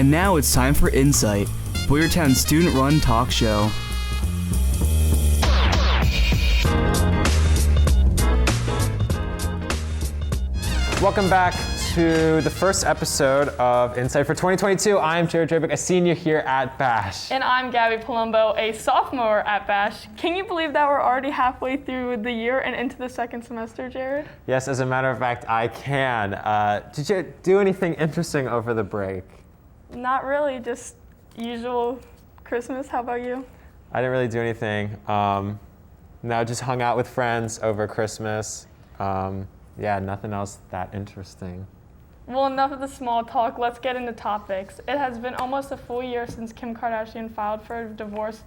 And now it's time for Insight, Boyertown's student-run talk show. Welcome back to the first episode of Insight for 2022. I'm Jared Drabick, a senior here at Bash. And I'm Gabby Palumbo, a sophomore at Bash. Can you believe that we're already halfway through the year and into the second semester, Jared? Yes, as a matter of fact, I can. Did you do anything interesting over the break? Not really, just usual Christmas. How about you? I didn't really do anything. No, just hung out with friends over Christmas. Yeah, nothing else that interesting. Well, enough of the small talk. Let's get into topics. It has been almost a full year since Kim Kardashian filed for a divorce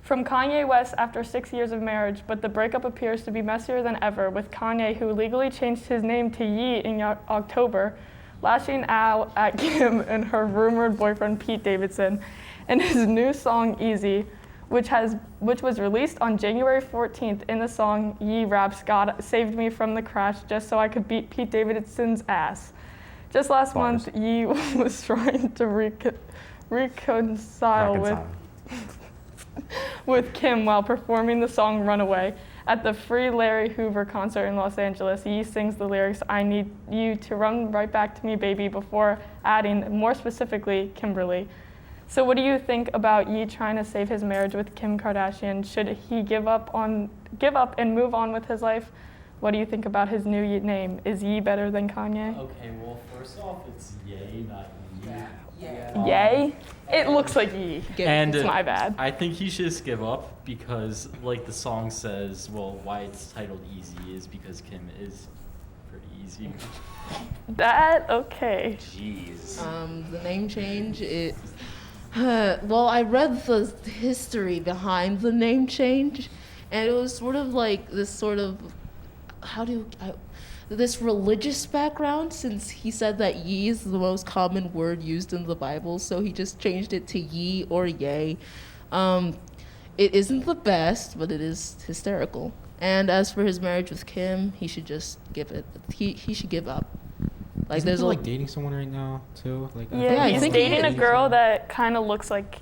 from Kanye West after 6 years of marriage, but the breakup appears to be messier than ever, with Kanye, who legally changed his name to Ye in October, lashing out at Kim and her rumored boyfriend Pete Davidson, and his new song Easy, which was released on January 14th. In the song, Ye raps, "God saved me from the crash just so I could beat Pete Davidson's ass." Just last month, Ye was trying to reconcile with Kim while performing the song Runaway at the Free Larry Hoover concert in Los Angeles. Ye sings the lyrics, "I need you to run right back to me, baby," before adding, more specifically, Kimberly. So what do you think about Ye trying to save his marriage with Kim Kardashian? Should he give up and move on with his life? What do you think about his new name? Is Ye better than Kanye? Okay, well, first off, it's Ye, not Ye. Yay? It looks like Ye. And it's my bad. I think he should just give up because, like the song says, well, why it's titled Easy is because Kim is pretty easy. Okay. Jeez. The name change, well, I read the history behind the name change, and it was sort of like this sort of, this religious background, since he said that Ye is the most common word used in the Bible, so he just changed it to Ye or Yay. It isn't the best, but it is hysterical. And as for his marriage with Kim, he should just he should give up. Like, Isn't he dating someone right now too? Like, Yeah, I he's think dating a girl that kind of looks like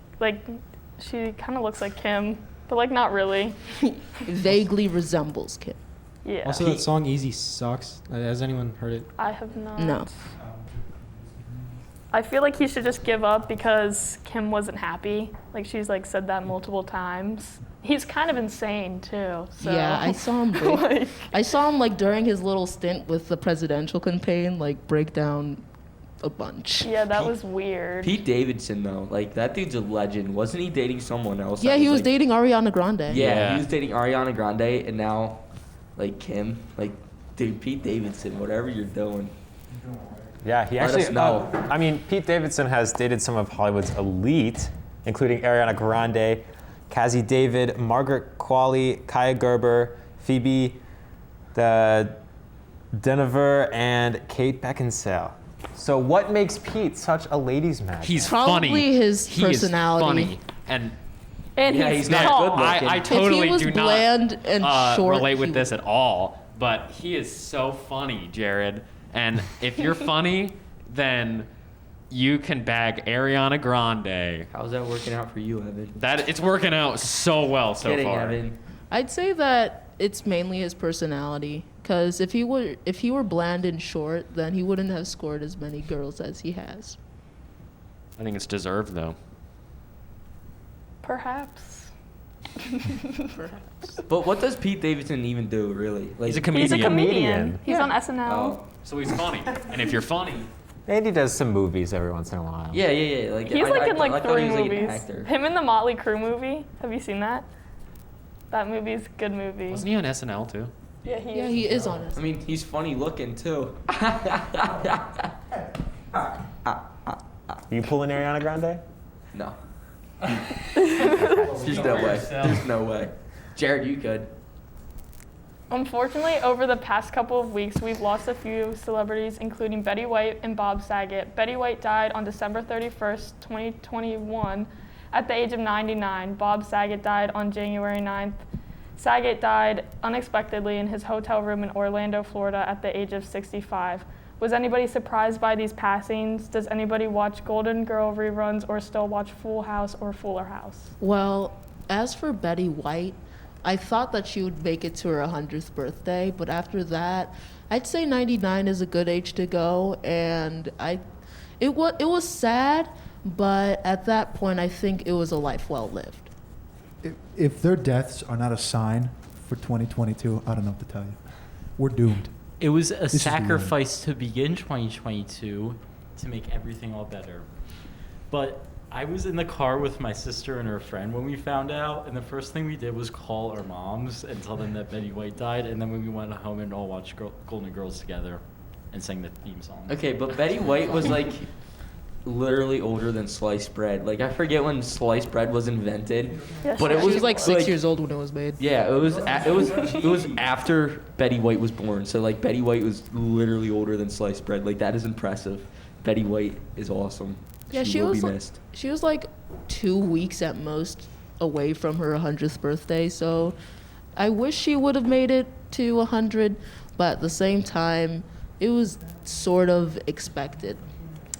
she kind of looks like Kim, but like not really. vaguely resembles Kim. Yeah. Also, that song "Easy" sucks. Has anyone heard it? I have not. No. I feel like he should just give up because Kim wasn't happy. Like, she's said that multiple times. He's kind of insane too. So. Yeah, I saw him. I saw him during his little stint with the presidential campaign, break down a bunch. Yeah, that was weird. Pete Davidson though, that dude's a legend. Wasn't he dating someone else? Yeah, he was dating Ariana Grande. Yeah, he was dating Ariana Grande, and now, Kim. Dude, Pete Davidson, whatever you're doing. Yeah, he Let actually. us know. Pete Davidson has dated some of Hollywood's elite, including Ariana Grande, Cassie David, Margaret Qualley, Kaya Gerber, Phoebe Denver, and Kate Beckinsale. So what makes Pete such a ladies' man? He's Probably funny. his He personality. is funny. And Yeah, he's he's not tall. good looking. I If totally he was do bland and not short, relate with he this at all, but he is so funny, Jared. And if you're funny, then you can bag Ariana Grande. How's that working out for you, Evan? It's working out so well so Kidding, far. Evan. I'd say that it's mainly his personality. Because if he were bland and short, then he wouldn't have scored as many girls as he has. I think it's deserved though. Perhaps. But what does Pete Davidson even do, really? He's a comedian. He's a comedian. He's Yeah. on SNL. Oh. So he's funny. And if you're funny, And he does some movies every once in a while. Yeah. He's I in thought three he was, an movies. actor. Him in the Motley Crue movie. Have you seen that? That movie's a good movie. wasn't he on SNL too? Yeah, he Yeah, is. he is on it. He's funny looking too. You pulling Ariana Grande? No. There's no way. There's no way. Jared, you could. Unfortunately, over the past couple of weeks, we've lost a few celebrities, including Betty White and Bob Saget. Betty White died on December 31st, 2021, at the age of 99. Bob Saget died on January 9th. Saget died unexpectedly in his hotel room in Orlando, Florida, at the age of 65. Was anybody surprised by these passings? Does anybody watch Golden Girl reruns or still watch Full House or Fuller House? Well, as for Betty White, I thought that she would make it to her 100th birthday, but after that, I'd say 99 is a good age to go, and it was sad, but at that point, I think it was a life well lived. If their deaths are not a sign for 2022, I don't know what to tell you. We're doomed. It was a is the sacrifice to begin 2022 to make everything all better. But I was in the car with my sister and her friend when we found out, and the first thing we did was call our moms and tell them that Betty White died, and then when we went home and all watched Golden Girls together and sang the theme song. Okay, but Betty White was like literally older than sliced bread. Like I forget when sliced bread was invented, Yes, but it She was was like 6 years old when it was made. Yeah, it was after Betty White was born. So like Betty White was literally older than sliced bread. Like that is impressive. Betty White is awesome. Yeah, she will was be like, missed. she was like 2 weeks at most away from her 100th birthday, so I wish she would have made it to 100, but at the same time, it was sort of expected.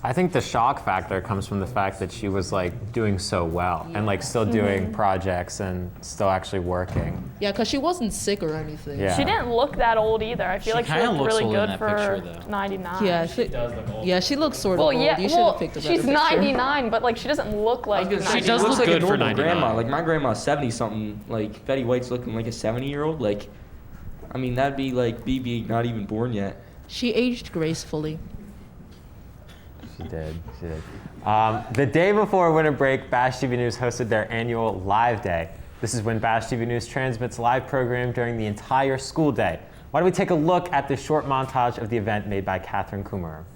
I think the shock factor comes from the fact that she was like doing so well and like still doing projects and still actually working. Yeah, because she wasn't sick or anything. Yeah. She didn't look that old either. I feel She like she kinda looked looks really old in good that for picture, though. 99. Yeah, yeah, she looks sort of Well, old. yeah, You should have picked a better she's picture. 99, but like she doesn't look like. She 99. does looks look like good a for normal 99. grandma. Like my grandma's 70 something. Like Betty White's looking like a 70-year-old. Like, I mean that'd be like BB not even born yet. She aged gracefully. She did. The day before winter break, Bash TV News hosted their annual Live Day. This is when Bash TV News transmits live program during the entire school day. Why don't we take a look at this short montage of the event made by Catherine Kummerer.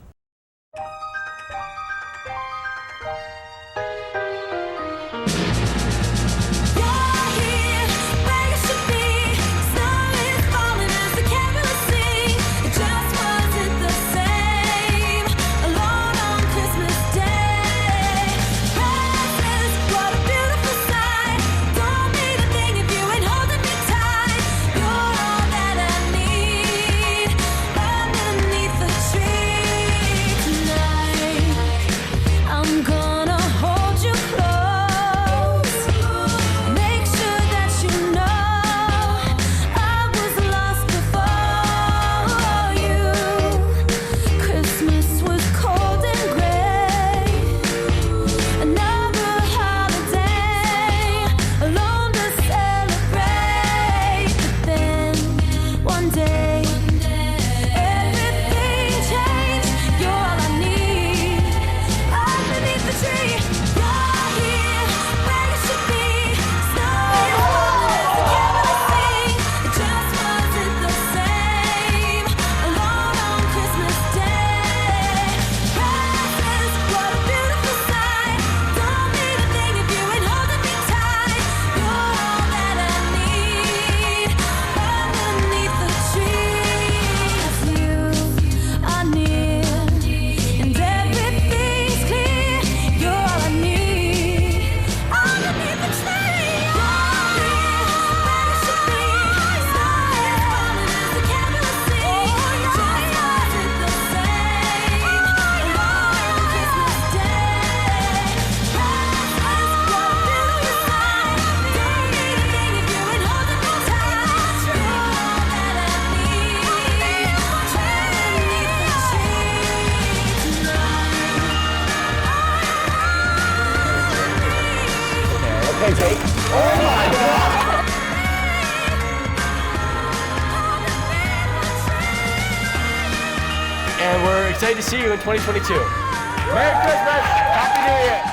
And we're excited to see you in 2022. Merry Christmas! Happy New Year!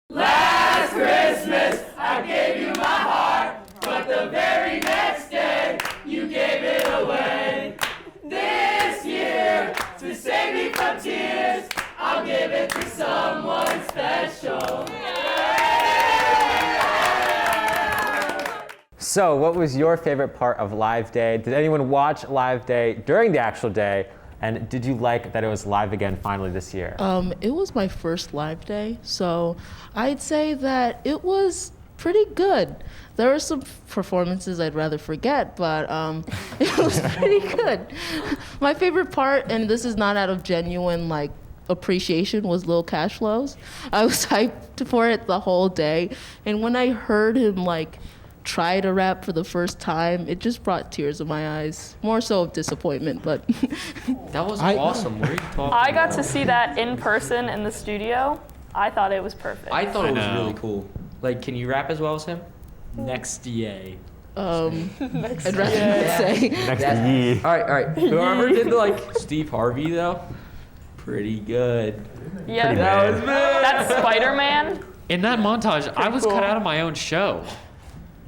Last Christmas, I gave you my heart, but the very next day, you gave it away. This year, to save me from tears, I'll give it to someone special. So, what was your favorite part of Live Day? Did anyone watch Live Day during the actual day? And did you like that it was live again finally this year? It was my first live day, so I'd say that it was pretty good. There were some performances I'd rather forget, but it was pretty good. My favorite part, and this is not out of genuine like appreciation, was Lil Cash Flows. I was hyped for it the whole day, and when I heard him like try to rap for the first time, it just brought tears to my eyes. More so of disappointment, but That was awesome. What are you talking about? I got to see that in person in the studio. I thought it was perfect. I thought it was I know. really cool. Like, can you rap as well as him? Next DA. I'd rather not say. Next to Yee. All right. Whoever did like Steve Harvey though, pretty good. Yeah, Pretty That bad. was bad. that's Spider-Man. In that montage, I was cool. cut out of my own show.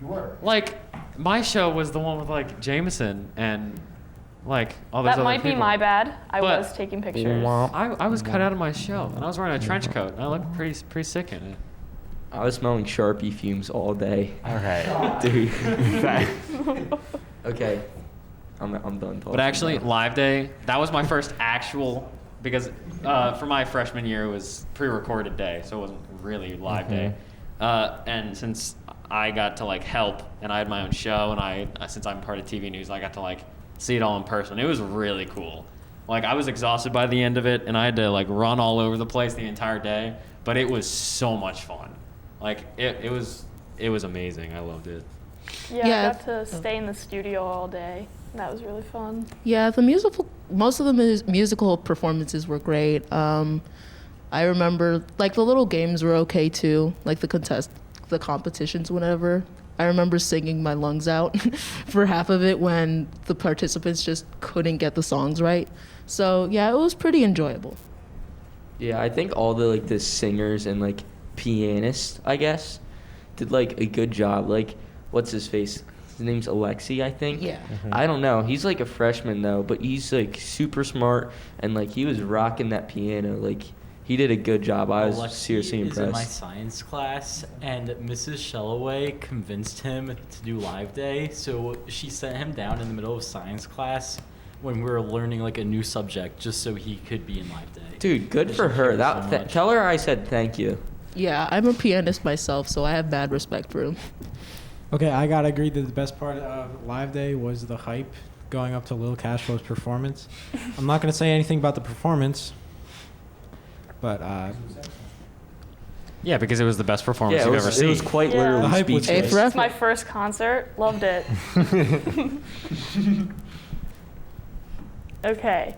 You were. Like, my show was the one with like Jameson and like all those That other might be people. my bad. I But- was taking pictures. I was cut out of my show, and I was wearing a trench coat, and I looked pretty sick in it. I was smelling Sharpie fumes all day, All right. dude. Okay, I'm done talking. But actually, now. Live Day, that was my first actual, because for my freshman year, it was pre-recorded day, so it wasn't really Live Day. And since I got to like help, and I had my own show, and since I'm part of TV News, I got to like see it all in person. It was really cool. Like, I was exhausted by the end of it, and I had to like run all over the place the entire day, but it was so much fun. Like, it was amazing. I loved it. Yeah, Yeah. I got to stay in the studio all day. That was really fun. Yeah, most of the musical performances were great. I remember, like, the little games were okay too, like the competitions, whatever. I remember singing my lungs out for half of it when the participants just couldn't get the songs right. So yeah, it was pretty enjoyable. Yeah, I think all the singers and like pianists, I guess, did like a good job. Like, what's his face? His name's Alexi, I think. Yeah. I don't know. He's like a freshman though, but he's like super smart and like he was rocking that piano. Like, he did a good job. I was Alexi seriously is in my impressed. science class, and Mrs. Shellaway convinced him to do Live Day, so she sent him down in the middle of science class when we were learning like a new subject, just so he could be in Live Day. Dude, good She for her. cares That so much. tell her I said thank you. Yeah, I'm a pianist myself, so I have bad respect for him. Okay, I gotta agree that the best part of Live Day was the hype going up to Lil Cash Flow's performance. I'm not gonna say anything about the performance, but Yeah, because it was the best performance Yeah, you've it ever was, seen. it was quite Yeah. literally The hype was speechless. good. for It's my first concert. Loved it. Okay.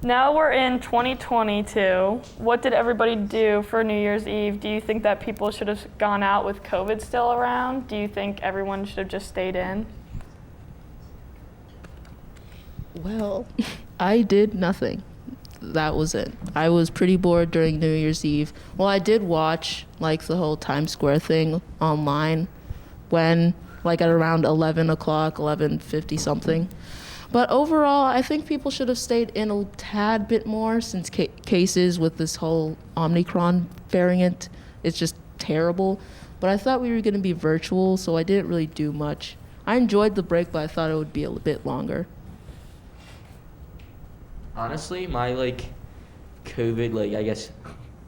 Now we're in 2022. What did everybody do for New Year's Eve? Do you think that people should have gone out with COVID still around? Do you think everyone should have just stayed in? Well, I did nothing. That was it. I was pretty bored during New Year's Eve. Well, I did watch like the whole Times Square thing online when like at around 11 o'clock, 11:50 something. But overall, I think people should have stayed in a tad bit more since cases with this whole Omicron variant is just terrible. But I thought we were going to be virtual, so I didn't really do much. I enjoyed the break, but I thought it would be a bit longer. Honestly, my like COVID, like I guess,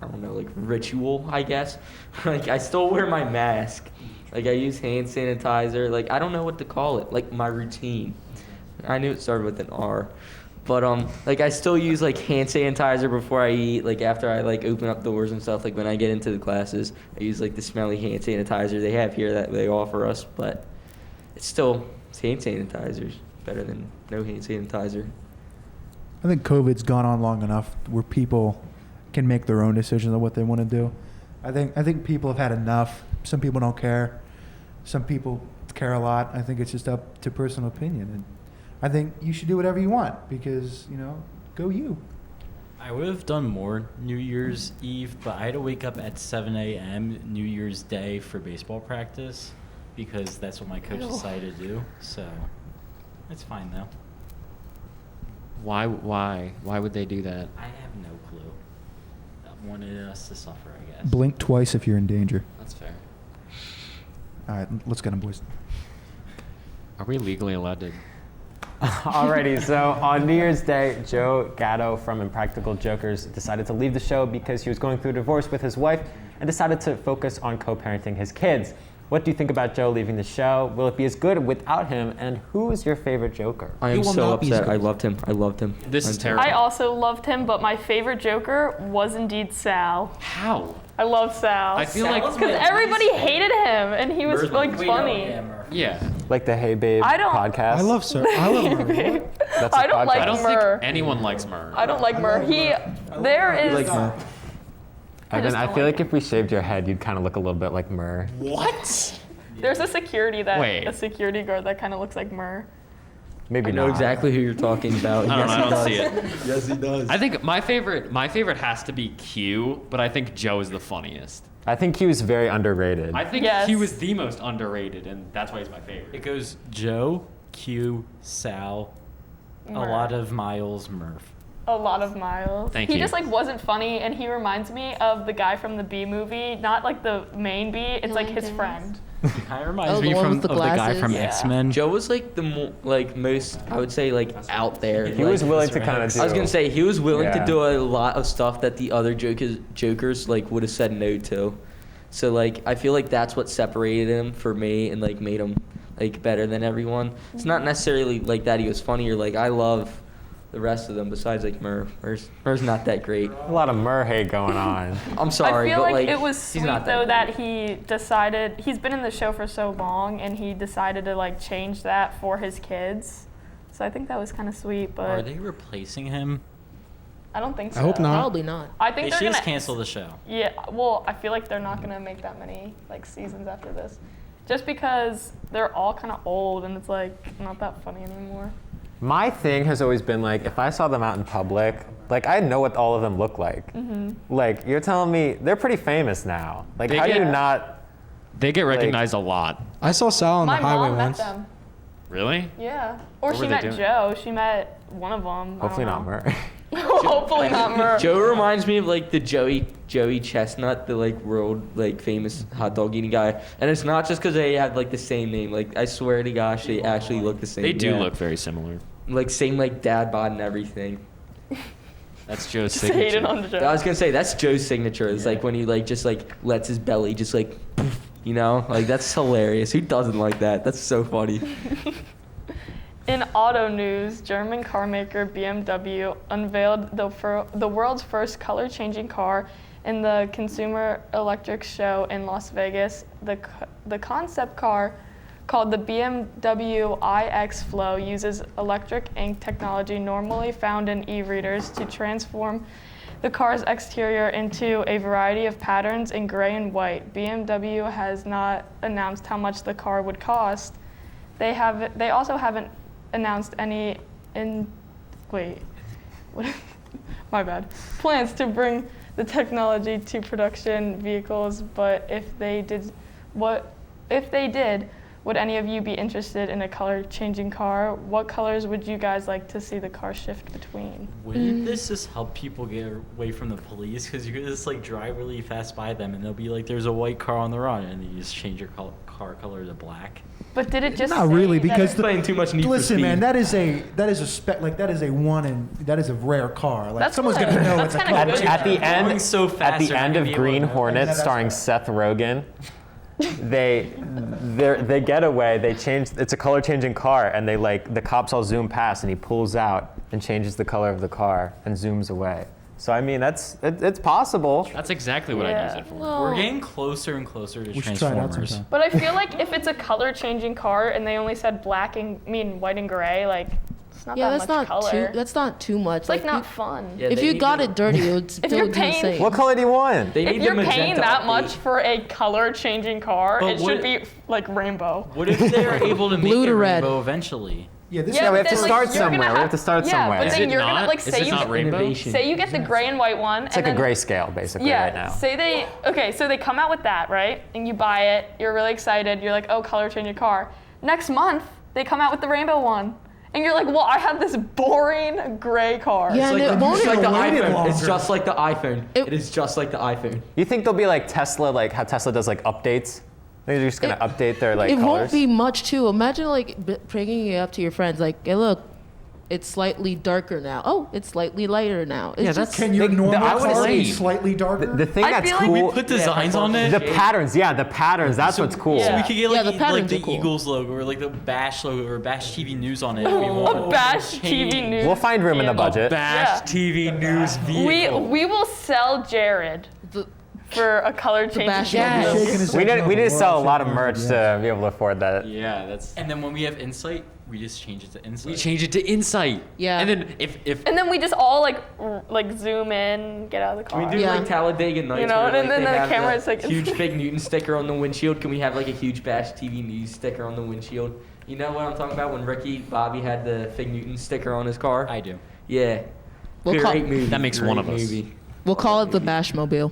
I don't know, like ritual, I guess. Like, I still wear my mask. Like, I use hand sanitizer. Like, I don't know what to call it. Like, my routine. I knew it started with an R. But like, I still use like hand sanitizer before I eat. Like, after I like open up doors and stuff. Like, when I get into the classes, I use like the smelly hand sanitizer they have here that they offer us. But it's hand sanitizer. Better than no hand sanitizer. I think COVID's gone on long enough where people can make their own decisions on what they want to do. I think people have had enough. Some people don't care. Some people care a lot. I think it's just up to personal opinion. And I think you should do whatever you want because, go you. I would have done more New Year's Eve, but I had to wake up at 7 a.m. New Year's Day for baseball practice because that's what my coach decided to do. So it's fine though. Why would they do that? I have no clue. I wanted us to suffer, I guess. Blink twice if you're in danger. That's fair. All right, let's get them, boys. Are we legally allowed to? Alrighty, so on New Year's Day, Joe Gatto from Impractical Jokers decided to leave the show because he was going through a divorce with his wife and decided to focus on co-parenting his kids. What do you think about Joe leaving the show? Will it be as good without him? And who is your favorite Joker? I am so upset. I loved him. This is terrible. I also loved him, but my favorite Joker was indeed Sal. How? I love Sal. I feel like because everybody hated him, and he was like funny. yeah. Like the Hey Babe I don't- podcast? I love Murray. That's a I don't podcast. like I don't Murr. think anyone likes Murr. I don't like Murr. There is. Like, Evan, just I don't feel like like if we shaved your head, you'd kind of look a little bit like Murr. What? There's a security guard that kind of looks like Murr. Maybe I know not. exactly who you're talking about. I don't know. I don't see it. Yes, he does. I think my favorite has to be Q, but I think Joe is the funniest. I think he was very underrated. I think Yes. he was the most underrated, and that's why he's my favorite. It goes Joe, Q, Sal, a Murr. lot of Miles, Murph. A lot of Miles. Thank he you. just like wasn't funny, and he reminds me of the guy from the Bee movie. Not like the main Bee. It's like his friend. Kind of reminds Oh, the me one from with the of the guy glasses? from Yeah. X-Men. Joe was like the most, I would say, like out there. he like, was willing to kind of do. I was gonna say he was willing Yeah. to do a lot of stuff that the other Jokers like would have said no to. So like I feel like that's what separated him for me and like made him like better than everyone. It's not necessarily like that he was funny or like I love the rest of them besides like Murr. Murr's not that great. a lot of Murr hate going on. I'm sorry, I feel but like like it was he's sweet not though that that he decided he's been in the show for so long, and he decided to like change that for his kids. So I think that was kind of sweet, Are but they replacing him? I don't think so. I hope not. Probably not. I think They they're should gonna just cancel the show. Yeah, well, I feel like they're not gonna make that many like seasons after this, just because they're all kind of old and it's like not that funny anymore. My thing has always been like, if I saw them out in public, like I know what all of them look like. Mm-hmm. Like you're telling me they're pretty famous now. Like They how do you get- not? They get recognized a lot. I saw Sal on My the highway mom met once. them. Really? Yeah, or What she were they met doing? Joe. She met one of them. Hopefully not Murr. Hopefully not Murr. Joe reminds me of like the Joey Chestnut, the like world like famous hot dog eating guy, and it's not just because they have like the same name. Like I swear to gosh, they actually look the same. They do Yeah. look very similar. like same like dad bod and everything. That's Joe's Just hated signature. on Joe. I was gonna say that's Joe's signature. It's like when he like just like lets his belly just like, you know, like that's hilarious. Who doesn't like that? That's so funny. In auto news, German car maker BMW unveiled the world's first color-changing car in the Consumer Electrics Show in Las Vegas. The concept car, called the BMW iX Flow, uses electric ink technology normally found in e-readers to transform the car's exterior into a variety of patterns in gray and white. BMW has not announced how much the car would cost. They also haven't announced any my bad. Plans to bring the technology to production vehicles, but if they did, would any of you be interested in a color-changing car? What colors would you guys like to see the car shift between? Wouldn't this just help people get away from the police? Because you could just like drive really fast by them and they'll be like, there's a white car on the run, and you just change your car color to black. But did it just Not say really, that because it- Playing too much Need for Listen, Speed. man, that is a rare car. Like That's someone's good. gonna know That's it's a kinda color. good. At the end, Going so at fast, the they're not end gonna of be able Green to- Hornet, that's starring right. Seth Rogen, they get away. They change. It's a color-changing car, and they like the cops all zoom past, and he pulls out and changes the color of the car and zooms away. So I mean, it's possible. That's exactly what I'd Yeah. use it for. Well, We're getting closer and closer to We should try it out Transformers. sometime. But I feel like if it's a color-changing car and they only said black and white and gray, like it's not yeah, that that's much not color. too. That's not too much. It's like not you- fun. Yeah, if they you need got to- it dirty, it would still you're do the paying- same. What color do you want? They If need you're the paying magenta that update. much for a color-changing car, But it what- should be like rainbow. What if they're able to make Blue it to red. rainbow eventually? Yeah, this Yeah, Yeah, we but have to then, start like, you're gonna somewhere. We have to start yeah, somewhere. but Is then it you're not? gonna like Is say it you not rainbow? Innovation. say you get the gray and white one. It's like a grayscale, basically, Yeah, right now. say they come out with that, right? And you buy it, you're really excited, you're like, oh, color change your car. Next month, they come out with the rainbow one. And you're like, well, I have this boring gray car. Yeah, and it won't It's like even the waited iPhone. longer. It's just like the iPhone. It- It is just like the iPhone. You think there'll be like Tesla, like how Tesla does like updates? They're just gonna update their like it colors. won't be much too. Imagine like bringing it up to your friends, like, hey, look, it's slightly darker now. Oh, it's slightly lighter now. It's Yeah, just, Can your normal I would car be say- slightly darker? The thing I that's feel like cool. we Put designs on it. the patterns, the patterns. That's what's cool. So we could get Yeah, like, the patterns the are cool. Eagles logo or like the Bash logo or Bash TV News on it. If we want. A Bash TV Change. News. We'll find room in the vehicle. budget. Yeah. TV News We will sell Jared the, for a color change. Bash vehicle. logo. Shaking his We head need no, we need to we're sell a all lot of shaking our merch heads, to be able to afford that. Yeah, that's. And then when we have Insight, we just change it to Insight. We change it to Insight. Yeah. And then if And then we just all like zoom in, get out of the car. Can we do Yeah. like Talladega Nights? You know, where, and like, then they the have camera is like- huge Fig Newton sticker on the windshield. Can we have like a huge Bash TV News sticker on the windshield? You know what I'm talking about? When Ricky Bobby had the Fig Newton sticker on his car. I do. Yeah. We'll call- Great movie. That makes one of us. Movie. we'll call it the Bashmobile.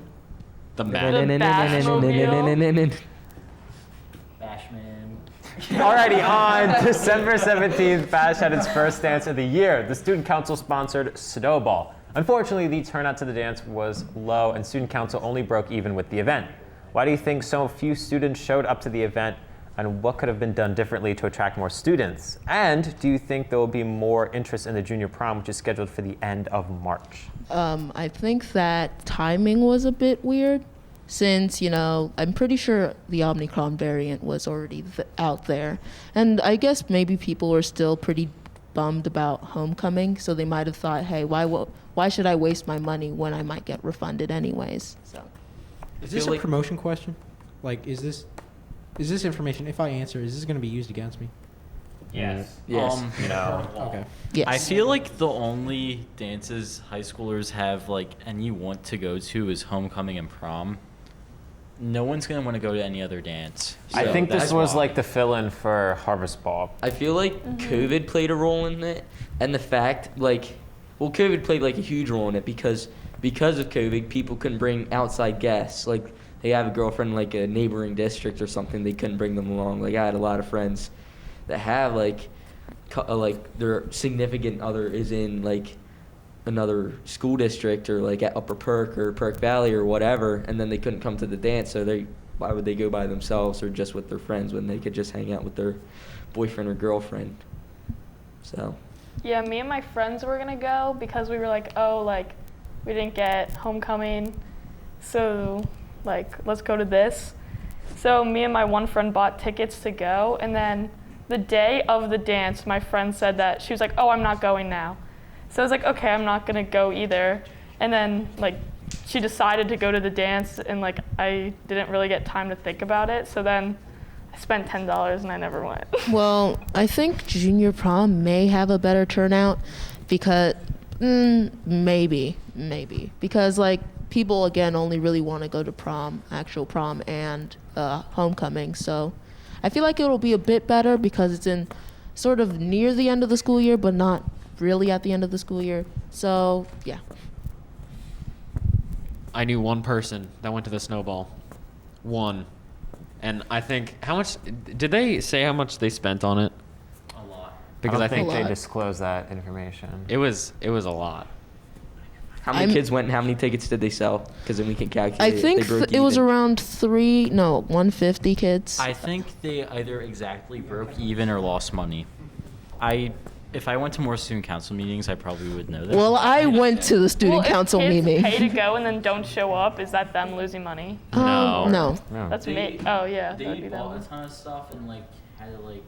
the The map. Bashmobile. Bashman. Alrighty, on December 17th, Bash had its first dance of the year. The Student Council sponsored Snowball. Unfortunately, the turnout to the dance was low, and Student Council only broke even with the event. Why do you think so few students showed up to the event, and what could have been done differently to attract more students? And do you think there will be more interest in the junior prom, which is scheduled for the end of March? I think that timing was a bit weird since, I'm pretty sure the Omicron variant was already out there. And I guess maybe people were still pretty bummed about homecoming, so they might have thought, hey, why should I waste my money when I might get refunded anyways? So Is this feel a like- promotion question? Like, is this information, if I answer, is this going to be used against me? Yes. Yes. No. Okay. yes. I feel like the only dances high schoolers have and you want to go to is homecoming and prom. No one's gonna want to go to any other dance. I So think this that's was why. like the fill-in for Harvest Ball. I feel like COVID played a role in it, and the fact COVID played like a huge role in it because of COVID, people couldn't bring outside guests. Like they have a girlfriend in, like a neighboring district or something, they couldn't bring them along. Like I had a lot of friends that have like their significant other is in like another school district or like at Upper Perk or Perk Valley or whatever, and then they couldn't come to the dance, so why would they go by themselves or just with their friends when they could just hang out with their boyfriend or girlfriend? So Yeah, me and my friends were gonna go because we were like, we didn't get homecoming, so let's go to this. So me and my one friend bought tickets to go, and then the day of the dance, my friend said that she was like, I'm not going now. So I was like, okay, I'm not gonna go either. And then she decided to go to the dance, and I didn't really get time to think about it. So then I spent $10 and I never went. Well, I think junior prom may have a better turnout because maybe because people again only really want to go to prom, actual prom, and homecoming. So I feel like it'll be a bit better because it's in sort of near the end of the school year, but not really at the end of the school year. So yeah. I knew one person that went to the Snowball. One. And I think, how much, did they say how much they spent on it? A lot. Because I I don't think think A they lot. disclosed that information. it was a lot. how many I'm- kids went and how many tickets did they sell? Because then we can calculate. I think They broke it was even. around 150 kids. I think they either exactly broke even or lost money. If I went to more student council meetings, I probably would know this. Well, I went to the student council if kids meeting. pay to go and then don't show up, is that them losing money? No. No. No. That's me. Oh yeah, They that'd be bought a them. ton of stuff and had to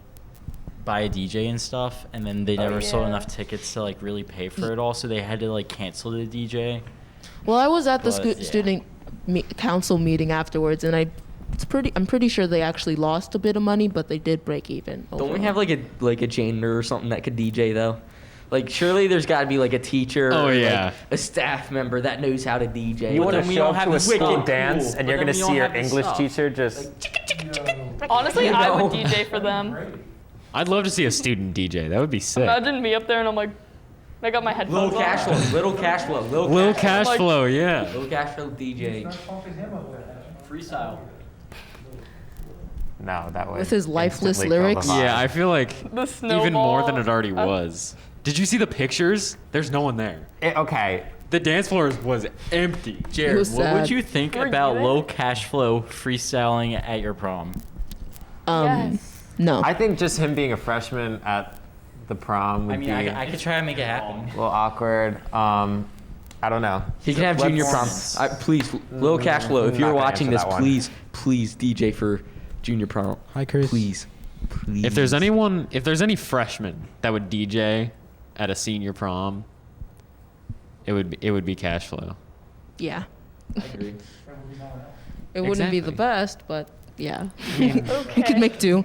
buy a DJ and stuff, and then they never sold yeah. enough tickets to really pay for it all, so they had to cancel the DJ. Well, I was at the But, yeah. student council meeting afterwards, and I'm pretty sure they actually lost a bit of money, but they did break even. Don't we overall. have a janitor or something that could DJ though? Surely there's got to be a teacher Oh, or yeah. a staff member that knows how to DJ. You But want then to we show don't up have to a the school wicked dance cool. and you're But going to then we see your don't have the English stuff. teacher just... Honestly, I would No. DJ for them. I'd love to see a student DJ. That would be sick. Imagine me up there and I'm like, I got my headphones Little on. cash flow, little cash flow, Lil Cash Like- Flow, yeah. little cash flow DJ. Freestyle. No, that would With his lifeless instantly kill the lyrics? vibe. Yeah, I feel like The snowball. even more than it already was. Did you see the pictures? There's no one there. Okay, The dance floor was empty. Jared, was what sad. would you think Were you about there? low cash flow freestyling at your prom? Yes. No. I think just him being a freshman at the prom would I mean, be I could try to make it happen. a little awkward. I don't know. He can have junior prom. Please, Lil Cash Flow, if not you're gonna watching answer this, that one. please DJ for junior prom. Hi, Chris. Please. If there's any freshman that would DJ at a senior prom, it would be Cash Flow. Yeah. I agree. It wouldn't be the Exactly. best, but yeah. Okay. We could make do.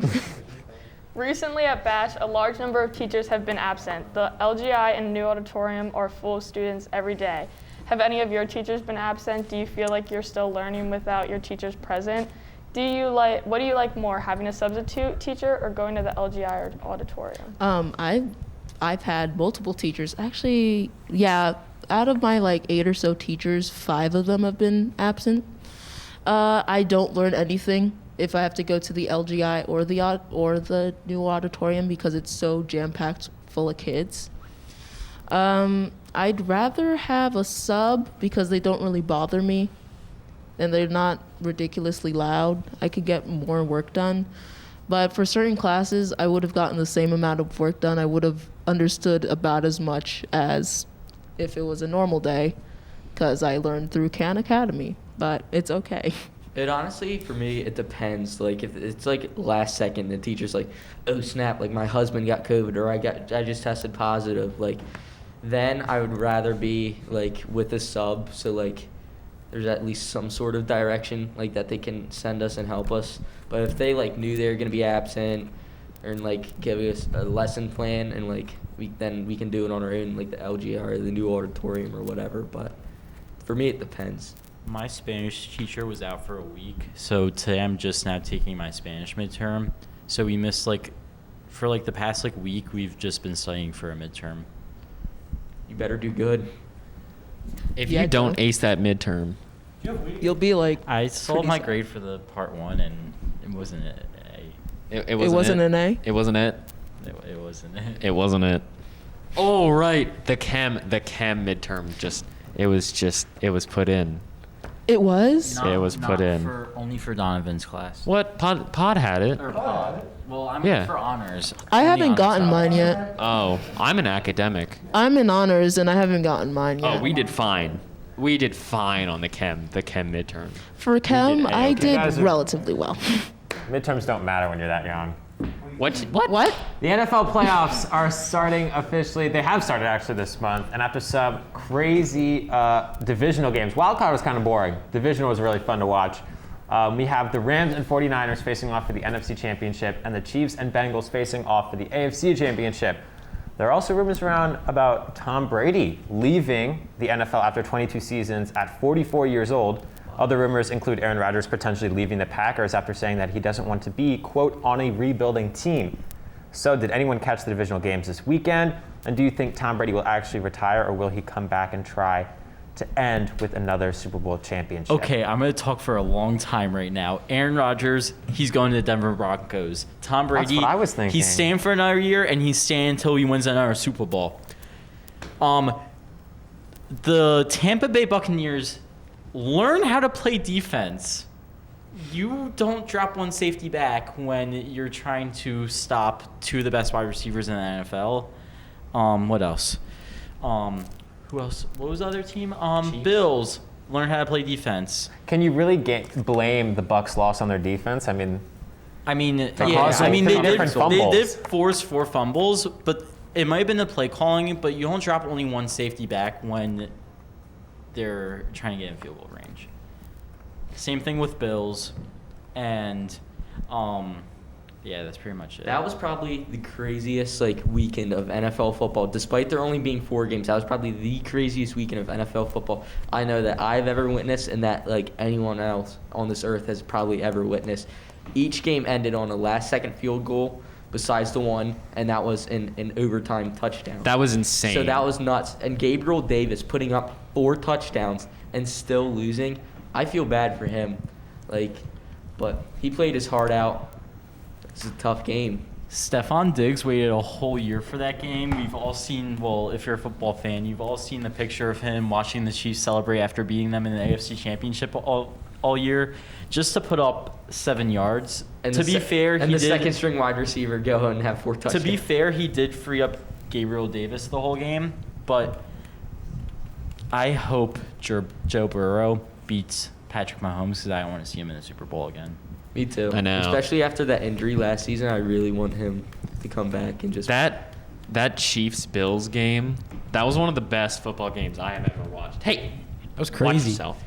Recently at Bash, a large number of teachers have been absent. The LGI and new auditorium are full of students every day. Have any of your teachers been absent? Do you feel like you're still learning without your teachers present? What do you like more, having a substitute teacher or going to the LGI or auditorium? I've had multiple teachers. Actually, yeah, out of my like 8 or so teachers, 5 of them have been absent. I don't learn anything if I have to go to the LGI or the new auditorium because it's so jam-packed full of kids. I'd rather have a sub because they don't really bother me and they're not ridiculously loud. I could get more work done. But for certain classes, I would have gotten the same amount of work done. I would have understood about as much as if it was a normal day because I learned through Khan Academy, but it's okay. It honestly, for me, it depends. Like, if it's like last second, the teacher's like, "Oh snap! Like my husband got COVID, or I just tested positive." Like, then I would rather be like with a sub, so like there's at least some sort of direction like that they can send us and help us. But if they like knew they were gonna be absent, or like give us a lesson plan, and like we can do it on our own, like the LGR or the new auditorium or whatever. But for me, it depends. My Spanish teacher was out for a week, so today I'm just now taking my Spanish midterm. So we missed for the past week, we've just been studying for a midterm. You better do good. If Yeah, you don't don't. ace that midterm, You'll be like, I saw Pretty my sad. grade for the part 1, and it wasn't an A. it wasn't an A? It wasn't it. It wasn't it. It wasn't it. Oh right, the chem midterm it was put in. it was? It was put in. Only for Donovan's class. What Pod had it? Or pod. Well, I'm Yeah. for honors. I Only haven't honors gotten class. mine yet. Oh, I'm an academic. I'm in honors and I haven't gotten mine yet. Oh, we did fine. We did fine on the chem midterm. For chem, did I A-okay. did Guys are- relatively well. Midterms don't matter when you're that young. What? What? The NFL playoffs are starting officially. They have started actually this month, and after some crazy divisional games, wildcard was kind of boring. Divisional was really fun to watch. We have the Rams and 49ers facing off for the NFC Championship, and the Chiefs and Bengals facing off for the AFC Championship. There are also rumors around about Tom Brady leaving the NFL after 22 seasons at 44 years old. Other rumors include Aaron Rodgers potentially leaving the Packers after saying that he doesn't want to be, quote, on a rebuilding team. So did anyone catch the divisional games this weekend? And do you think Tom Brady will actually retire, or will he come back and try to end with another Super Bowl championship? Okay, I'm going to talk for a long time right now. Aaron Rodgers, he's going to the Denver Broncos. Tom Brady, That's what I was thinking. he's staying for another year, and he's staying until he wins another Super Bowl. The Tampa Bay Buccaneers learn how to play defense. You don't drop one safety back when you're trying to stop 2 of the best wide receivers in the NFL. What else? Who else? What was the other team? Bills learn how to play defense. Can you really blame the Bucs' loss on their defense? I mean, Yeah, I mean they different did fumbles. force 4 fumbles, but it might have been the play calling. But you don't drop only one safety back when they're trying to get in field goal range. Same thing with Bills, and yeah, that's pretty much it. That was probably the craziest weekend of NFL football. Despite there only being 4 games, that was probably the craziest weekend of NFL football I know that I've ever witnessed, and that anyone else on this earth has probably ever witnessed. Each game ended on a last-second field goal, besides the one, and that was an overtime touchdown. That was insane. So that was nuts. And Gabriel Davis putting up 4 touchdowns and still losing. I feel bad for him, but he played his heart out. It's a tough game. Stephon Diggs waited a whole year for that game. We've all seen, well, if you're a football fan, you've all seen the picture of him watching the Chiefs celebrate after beating them in the AFC Championship all year, just to put up 7 yards. And To be fair, and he the did- second string wide receiver go and have 4 touchdowns. To be fair, he did free up Gabriel Davis the whole game, but I hope Joe Burrow beats Patrick Mahomes because I don't want to see him in the Super Bowl again. Me too. I know. Especially after that injury last season, I really want him to come back and just. That Chiefs-Bills game, that was one of the best football games I have ever watched. Hey, That was watch crazy. yourself.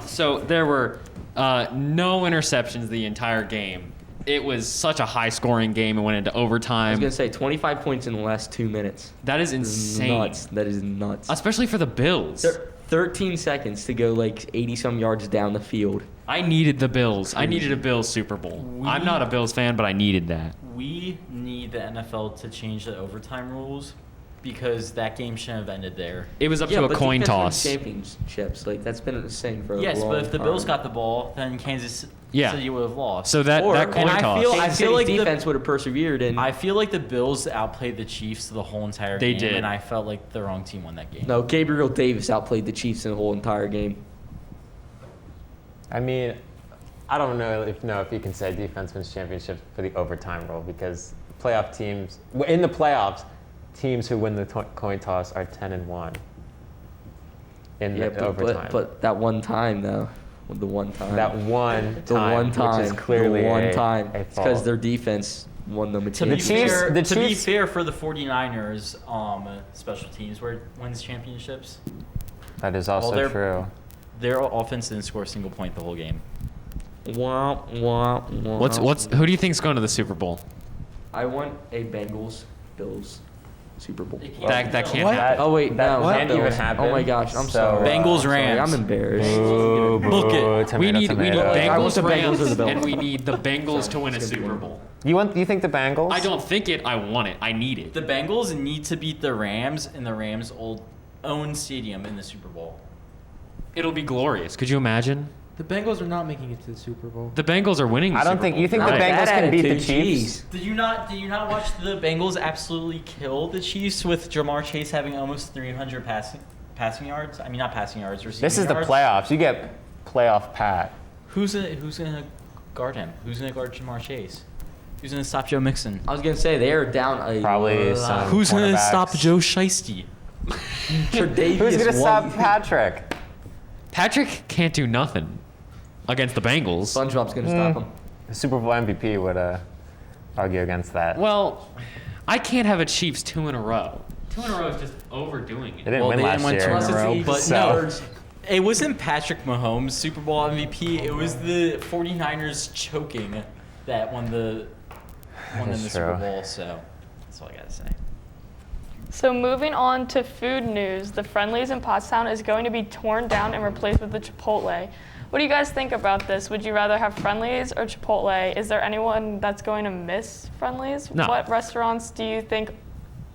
So there were no interceptions the entire game. It was such a high-scoring game. It went into I was overtime. gonna say 25 points in the last 2 minutes. That is This is insane. nuts. That is nuts. Especially for the Bills. 13 seconds to go like 80 some yards down the field. I needed the Bills. I needed a Bills Super Bowl. I'm not a Bills fan, but I needed that. We need the NFL to change the overtime rules because that game shouldn't have ended there. It was up Yeah, to a but coin defense toss. wins championships, like that's been the same for a Yes, long but if the Bills time. got the ball, then Kansas Yeah. City would have lost. So that coin and I toss. feel Kansas City's like the defense would have persevered, and I feel like the Bills outplayed the Chiefs the whole entire They game, did. and I felt like the wrong team won that game. no, Gabriel Davis outplayed the Chiefs in the whole entire game. I mean, I don't know if you can say defense wins championships for the overtime rule because playoff teams in the playoffs, teams who win the coin toss are 10-1 in Yeah, the overtime. but that one time though, the one time, that one the time, one time, which is clearly the one a, time, a it's because fault. their defense won them a To be championship. fair, the to be Chiefs- fair for the 49ers, special teams where it wins championships, That is also they're- true. their offense didn't score a single point the whole game. Wah, wah, wah. Who do you think's going to the Super Bowl? I want a Bengals Bills Super Bowl. That can't What? happen. Oh wait, That no, can't not even Bills. happen. Oh my gosh, I'm So, sorry. Bengals, Sorry, Rams. I'm embarrassed. Boo, Book it. tomato, We need tomato. I want Bengals, the Bengals or Rams, the Bills. and we need the Bengals to win a Super Bowl. You think the Bengals? I don't think it. I want it. I need it. The Bengals need to beat the Rams in the Rams' own stadium in the Super Bowl. It'll be glorious. Could you imagine? The Bengals are not making it to the Super Bowl. The Bengals are winning. The I don't Super think Bowl. you think Not the a Bengals bad can beat the attitude, Chiefs. jeez. Did you not watch the Bengals absolutely kill the Chiefs with Jamar Chase having almost 300 passing yards? I mean, not passing yards, receiving This is the yards. playoffs. You get playoff Pat. Who's gonna guard him? Who's gonna guard Jamar Chase? Who's gonna stop Joe Mixon? I was gonna say they are down a Probably lot. some- Who's gonna cornerbacks. stop Joe Shiesty? Tre'Davious Who's gonna stop won- Patrick? Patrick can't do nothing against the Bengals. SpongeBob's gonna stop him. The Super Bowl MVP would argue against that. Well, I can't have a Chiefs 2 in a row. 2 in a row is just overdoing They it. didn't win last year. two in a row, but So- no. It wasn't Patrick Mahomes Super Bowl MVP. It was the 49ers choking that won in the That's Super true. Bowl. So that's all I gotta say. So moving on to food news, the Friendlies in Pottstown is going to be torn down and replaced with the Chipotle. What do you guys think about this? Would you rather have Friendlies or Chipotle? Is there anyone that's going to miss Friendlies? No. What restaurants do you think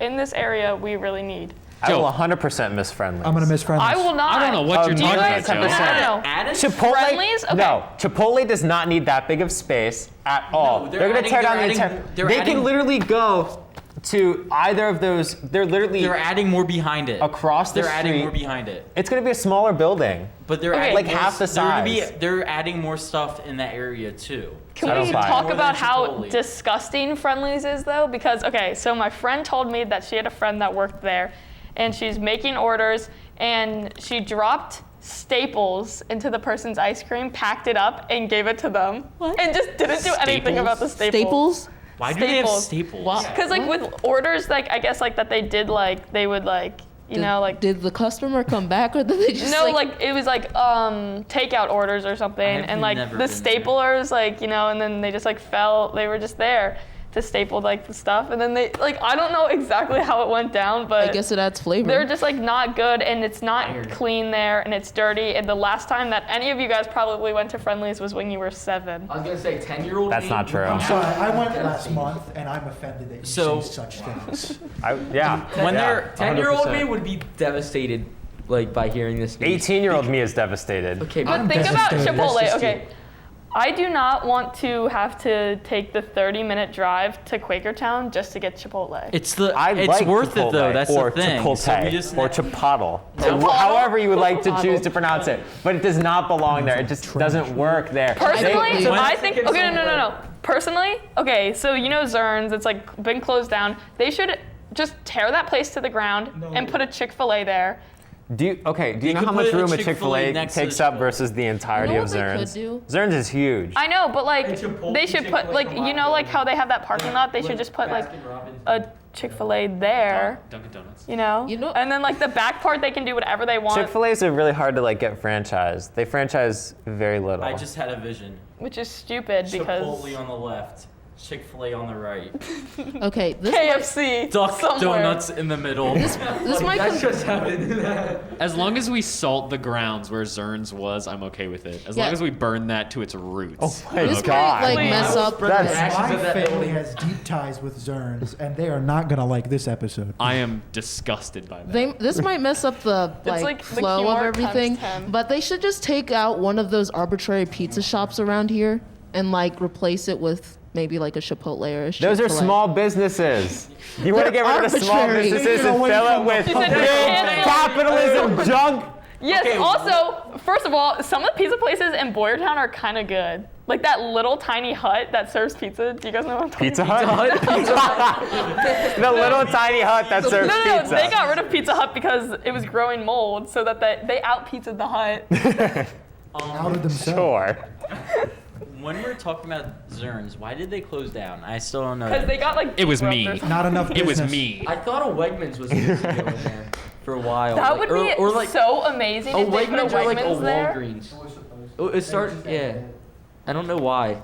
in this area we really need? I will Joe. 100% miss Friendlies. I'm gonna miss Friendlies. I will not. I don't know what you're Do you talking guys- about, Joe. No. Add it? Chipotle, Friendlies? Okay. no. Chipotle does not need that big of space at all. they're They're going to adding- tear down the they're entire. adding- they're They adding- can literally go to either of those. They're literally They're adding more behind it. across the They're adding street. more behind it. It's going to be a smaller building. But they're Okay. adding Like more, half the size. They're adding more stuff in that area too. Can I don't we buy it. talk More than about how Chipotle. disgusting Friendlies is, though? Because, okay, so my friend told me that she had a friend that worked there, and she's making orders, and she dropped Staples into the person's ice cream, packed it up, and gave it to them, and just didn't do anything about the Staples? Why do they have Staples. staples? Because, like, with orders, like, I guess, like, that they did, like, they would, like, you know, like, Did the customer come back or did they just no, like, it was like takeout orders or something, I've and like never the been there. staplers, like, you know, and then they just like fell. They were just there to staple like the stuff, and then they like I don't know exactly how it went down, but I guess it adds flavor. they're just like not good, and it's not clean there, and it's dirty. And the last time that any of you guys probably went to Friendlies was when you were 7. I was gonna say 10-year-old. That's not true. I'm sorry, I went last month and I'm offended that you So- say such things. Yeah. When yeah, they're 10-year-old 100%. me would be devastated, like by hearing this news. 18-year-old me is devastated. Okay, But but think about devastated. That's Chipotle. just Okay, I do not want to have to take the 30-minute drive to Quakertown just to get Chipotle. It's I it's like worth Chipotle it though. That's or the thing. Chipotle So we just or Chipotle. Chipotle? However you would like to choose to pronounce it, but it does not belong there. It just doesn't work there. Personally, They- I think. Okay, no. Personally, okay, so you know Zern's, it's like been closed down. They should just tear that place to the ground and put a Chick-fil-A there. Do you know could how much put a room a Chick-fil-A Chick-fil-A next to takes the up versus the entirety You know of what they could Zern's? do? Zern's is huge. I know, but like It's Chipotle, they should put like Chick-fil-A, you know like how they have that parking lot. They should just put like a Chick-fil-A there. Dunkin' Donuts. You know, and then like the back part they can do whatever they want, Chick-fil-A's are really hard to like get franchised. They franchise very little. I just had a vision. which is stupid because Chipotle on the left, Chick-fil-A on the right, Okay, this KFC Duck somewhere. Donuts in the middle. this might That's come, just how to do that. As long as we salt the grounds where Zern's was, I'm okay with it. As Yeah. long as we burn that to its roots. Oh my this God. might like mess up. That's- My of that family building. has deep ties with Zern's, and they are not gonna like this episode. I am disgusted by that. This might mess up the like the flow of Q-Mart everything, times 10. but they should just take out one of those arbitrary pizza shops around here and like replace it with maybe like a Chipotle or a Those are Chick-fil-A. small businesses. You want to get rid of the small arbitrary. businesses Get and away fill it from with the public. big capitalism junk? Yes. Also, first of all, some of the pizza places in Boyertown are kind of good. Like that little tiny hut that serves pizza. Do you guys know what I'm talking Pizza about? Hut? The little tiny hut that serves No, pizza. they got rid of Pizza Hut because it was growing mold, so that they out-pizzaed the hut. Out of themselves. Sure. When we're talking about Zern's, why did they close down? I still don't know. Because they got like It was me. bankrupt or something. Not enough It was business. me. I thought a Wegmans was going to go in there for a while. That Like, would be or like so amazing a if they put a Wegmans or like a Wegmans there. Walgreens. Oh, it started. Yeah. I don't know why.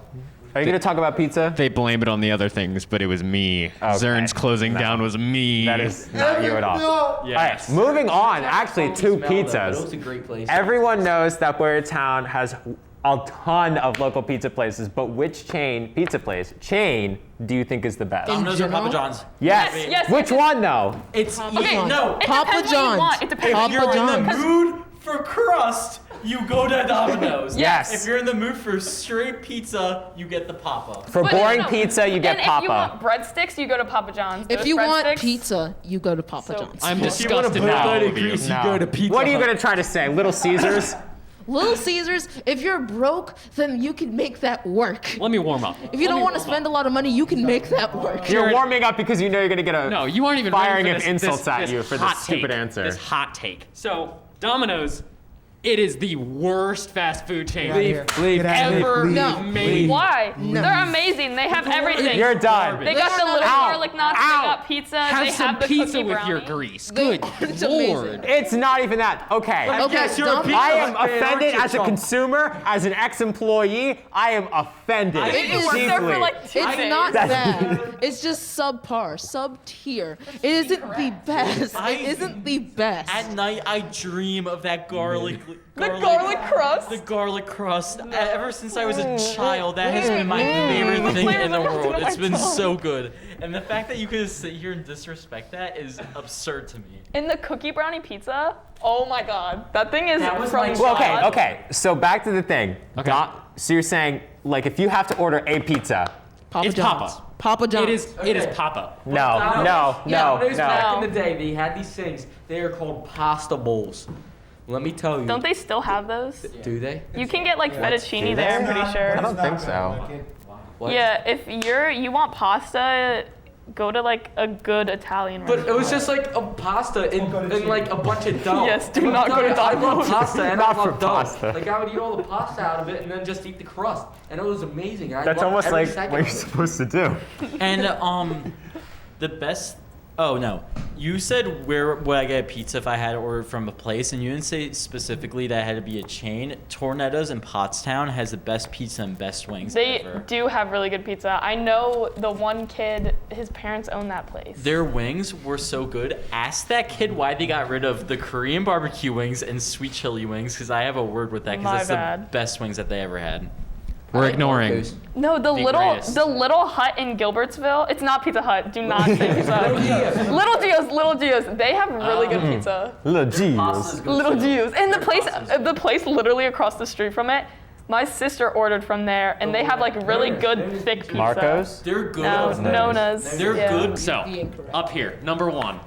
Are you going to talk about pizza? They blame it on the other things, but it was me. Okay. Zern's closing down was me. That is not you at all. Yes. All right, moving on. Actually, two Smell, though, but It was pizzas. a great place. Everyone knows that Boyertown has a ton of local pizza places, but which pizza chain do you think is the best? Domino's or general? Papa John's? Yes. Yes, Which yes. one though? It's Okay, no. it Papa depends what you John's. want. It depends. If Papa you're in John's. the mood for crust, you go to Domino's. Yes. If you're in the mood for straight pizza, you get the Papa. For But boring no. pizza, you get And Papa. if you want breadsticks, you go to Papa John's. If Those you want breadsticks- pizza, you go to Papa So- John's. I'm If you want disgusted to by put all that of in you. grease, No. you go to Pizza What are you Hut. going to try to say? Little Caesars? Little Caesars, if you're broke, then you can make that work. Let me warm up. If you don't want to spend a lot of money, you can make that work. You're warming up because you know you're going to get a No, you aren't even firing ready of for this, insults at this you for hot this stupid take, answer. This hot take. So, Domino's, it is the worst fast food chain Get out of here. Leave. Get out of here. ever Leave. No. made. Why? They're amazing. They have everything. You're done. They got the little Ow. garlic nuts. Ow. They got pizza. Have they some have the pizza cookie with brownie. your grease. They- Good it's lord. amazing. It's not even that. Okay. Okay, Yes, you're a Dom- pizza I am Hut fan, offended aren't you, as a chump? consumer, as an ex-employee. I am offended It You is worked there for deeply. like 2 It's days. not bad. It's just subpar, sub-tier. It isn't the best. It isn't the best. At night, I dream of that garlic. The garlic crust. The garlic crust. Ever since I was a child, that has been my favorite thing in the world. It's been so good. And the fact that you could sit here and disrespect that is absurd to me. And the cookie brownie pizza. Oh my god, that thing is That was from. my Well, okay, God. okay. So back to the thing. Okay. So you're saying, like, if you have to order a pizza, Papa It's John's. Papa. Papa John's. It is Papa. no. Domino's back No. in the day, they had these things. They are called pasta bowls. Let me tell you. Don't they still have those? Do they? You can get like Do fettuccine they? there. I'm pretty I sure. don't think so. What? Yeah, if you want pasta, go to like a good Italian But restaurant. it was just like a pasta in like a bunch of dough. Yes, do not go to I love Domino's. pasta and Not I for love dough. pasta. Like I would eat all the pasta out of it and then just eat the crust, and it was amazing. I That's loved almost every like second what of you're it. supposed to do. And the best. Oh no, you said where would I get a pizza if I had to order from a place, and you didn't say specifically that it had to be a chain. Tornetto's in Pottstown has the best pizza and best wings They ever. do have really good pizza. I know the one kid, his parents own that place. Their wings were so good. Ask that kid why they got rid of the Korean barbecue wings and sweet chili wings, because I have a word with that, My because that's bad. the best wings that they ever had. We're ignoring. Marcos. No, the greatest. little hut in Gilbertsville. It's not Pizza Hut. Do not say Pizza Hut. Little Gio's. They have really good pizza. Little G. Pasta's good Little too. Gio's. And the place literally across the street from it. My sister ordered from there, and they have like really good thick pizza. Marcos? They're good. No, Nona's. They're yeah. good. So, The incorrect. up here, number one,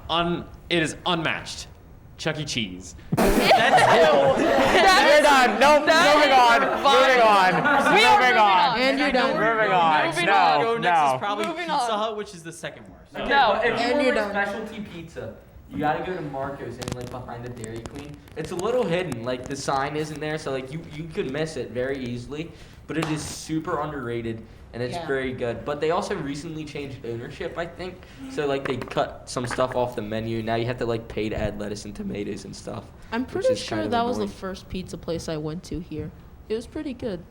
it is unmatched. Chuck E. Cheese. You're done. Nope. Moving on. Moving on. Moving on. And you're done. Moving on. Moving No, on. Go next no. is probably Moving Pizza on. Hut, which is the second worst. Okay, No. but if And you you're want like done. specialty pizza, you gotta go to Marco's and like behind the Dairy Queen. It's a little hidden, like the sign isn't there, so like you could miss it very easily. But it is super underrated and it's Yeah. very good. But they also recently changed ownership, I think. So like they cut some stuff off the menu. Now you have to like pay to add lettuce and tomatoes and stuff. I'm which pretty is sure kind of that was the annoying. first pizza place I went to here. It was pretty good.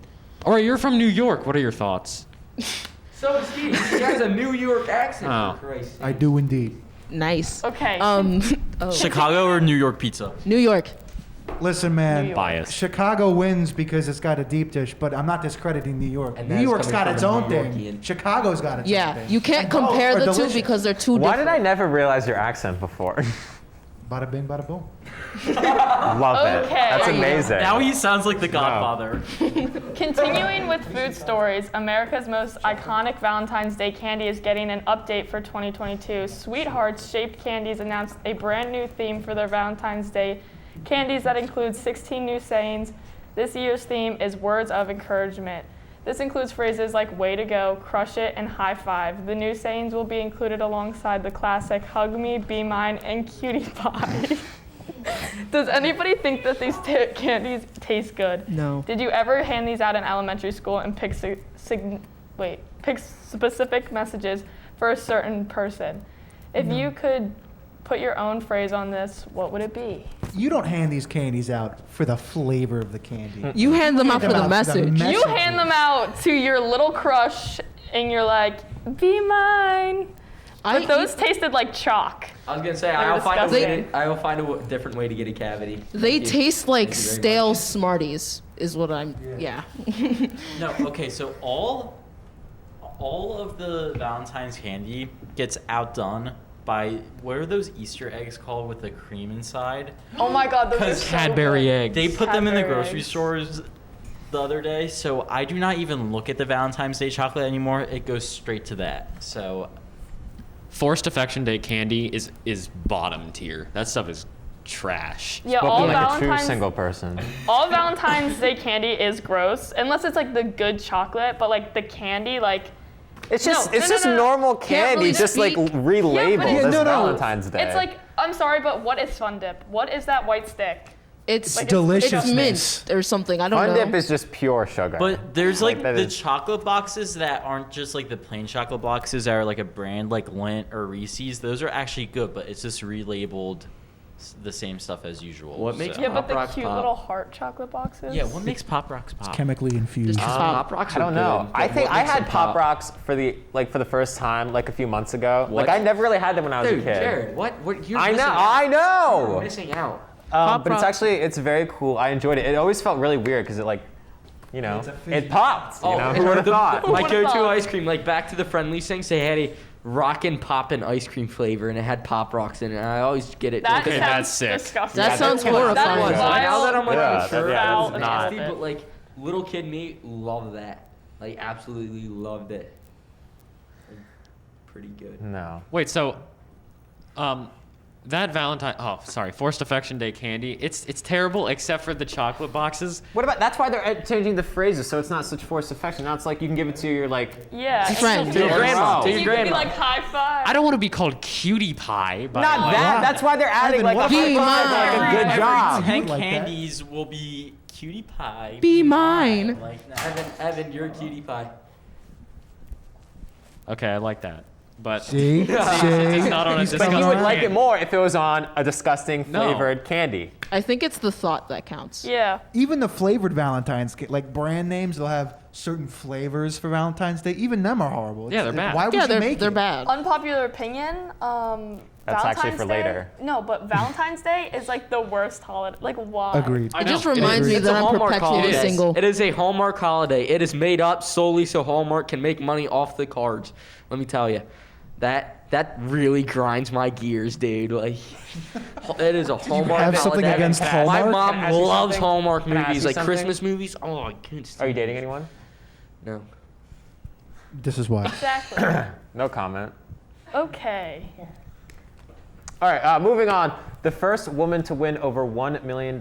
All right, you're from New York. What are your thoughts? So is he. He has a New York accent. Oh. For Christ's sake. I do indeed. Nice. Okay. Oh. Chicago or New York pizza? New York. Listen, New man. York. Bias. Chicago wins because it's got a deep dish, but I'm not discrediting New York. And New that is York's coming got its from a own New thing. Yorkian. Chicago's got its own Yeah, thing. you can't And both compare are the two delicious. because they're two Why different. did I never realize your accent before? Bada bing, bada boom. Love it. Okay. That's There you go. amazing. Now he sounds like the Godfather. Continuing with food stories, America's most iconic Valentine's Day candy is getting an update for 2022. Sweethearts Shaped Candies announced a brand new theme for their Valentine's Day candies that includes 16 new sayings. This year's theme is words of encouragement. This includes phrases like way to go, crush it, and high five. The new sayings will be included alongside the classic hug me, be mine, and cutie pie. Does anybody think that these candies taste good? No. Did you ever hand these out in elementary school and pick pick specific messages for a certain person? If you could put your own phrase on this, what would it be? You don't hand these candies out for the flavor of the candy. You hand them out for the message. You hand them out to your little crush and you're like, be mine. But those tasted like chalk. I was gonna say They're I'll find a way. disgusting. I will find a different way to get a cavity. They Thank you. taste like Thank you very stale much. Smarties, is what I'm. Yeah. No, okay, so all of the Valentine's candy gets outdone by what are those Easter eggs called with the cream inside? Oh my god, those are Because so Cadbury good. eggs. They put them in the Cadbury grocery eggs. stores the other day, so I do not even look at the Valentine's Day chocolate anymore. It goes straight to that. So Forced Affection Day candy is bottom tier. That stuff is trash. Yeah, Spoken all like a true Valentine's single person. all Valentine's Day candy is gross unless it's like the good chocolate, but like the candy like It's just No, it's no, just no, no. normal Can't candy, really just like speak. relabeled Yeah, but it's- as no, no. Valentine's Day. it's like I'm sorry, but what is Fun Dip? What is that white stick? It's Like, Deliciousness. It's mint or something. I don't Fun know. Dip is just pure sugar. But there's like that the is- chocolate boxes that aren't just like the plain chocolate boxes that are like a brand like Lindt or Reese's. Those are actually good, but it's just relabeled the same stuff as usual. What makes Yeah, but Pop the Rocks cute pop. little heart chocolate boxes. Yeah, what makes Pop Rocks pop? Chemically infused. Just- Pop Rocks I don't are know. good, I but think what I makes had them Pop Rocks for the first time like a few months ago. What? Like I never really had them when I was Dude, a kid. Jared, what? You're I know. missing out. I You're know. missing out. Pop But it's Rocks. it's very cool. I enjoyed it. It always felt really weird because it like, you know, It's a fizzy- it popped. You know, and who would have thought? My would've go-to thought? ice cream, like back to the Friendlies things, they had a rockin' poppin' ice cream flavor, and it had Pop Rocks in it. And I always get it. That because- sounds that's sick. disgusting. That sounds horrifying. That is Now vile. that I'm like, Yeah, sure, yeah, Foul that's and not- nasty, all of but it. like little kid me loved that. Like absolutely loved it. Pretty good. No. Wait, so that Forced Affection Day candy, it's terrible except for the chocolate boxes. What about? That's why they're changing the phrases, so it's not such forced affection. Now it's like you can give it to your like. Yeah. it's Friend. so To your weird. grandma. So To you your could be grandma. like high five. I don't want to be called cutie pie, but Not that. That's why they're adding like a Be like a good mine. job. 10 like that. candies will be cutie pie. Be mine. Like that. Evan, you're a cutie pie. okay, I like that. But See? See? it's not on a He's But disgusting you would spelling like candy. it more if it was on a disgusting No. flavored candy. I think it's the thought that counts. Yeah. Even the flavored Valentine's, like brand names, they'll have certain flavors for Valentine's Day. Even them are horrible. Yeah, they're bad. Why would Yeah, you make they're it? bad. Unpopular opinion. That's actually Valentine's for Day- later. No, but Valentine's Day is like the worst holiday. Like why? Agreed. It just know. reminds me It's that a I'm Hallmark perpetually holiday. single. It is a Hallmark holiday. It is made up solely so Hallmark can make money off the cards. Let me tell you, that really grinds my gears, dude. Like, it is a Hallmark have something holiday. against My Hallmark? mom Can I ask you loves something? Hallmark Can I ask movies, you like something? Christmas movies. Oh, I couldn't stand Are you dating it. anyone? No. This is why. Exactly. No comment. Okay. All right, moving on. The first woman to win over $1 million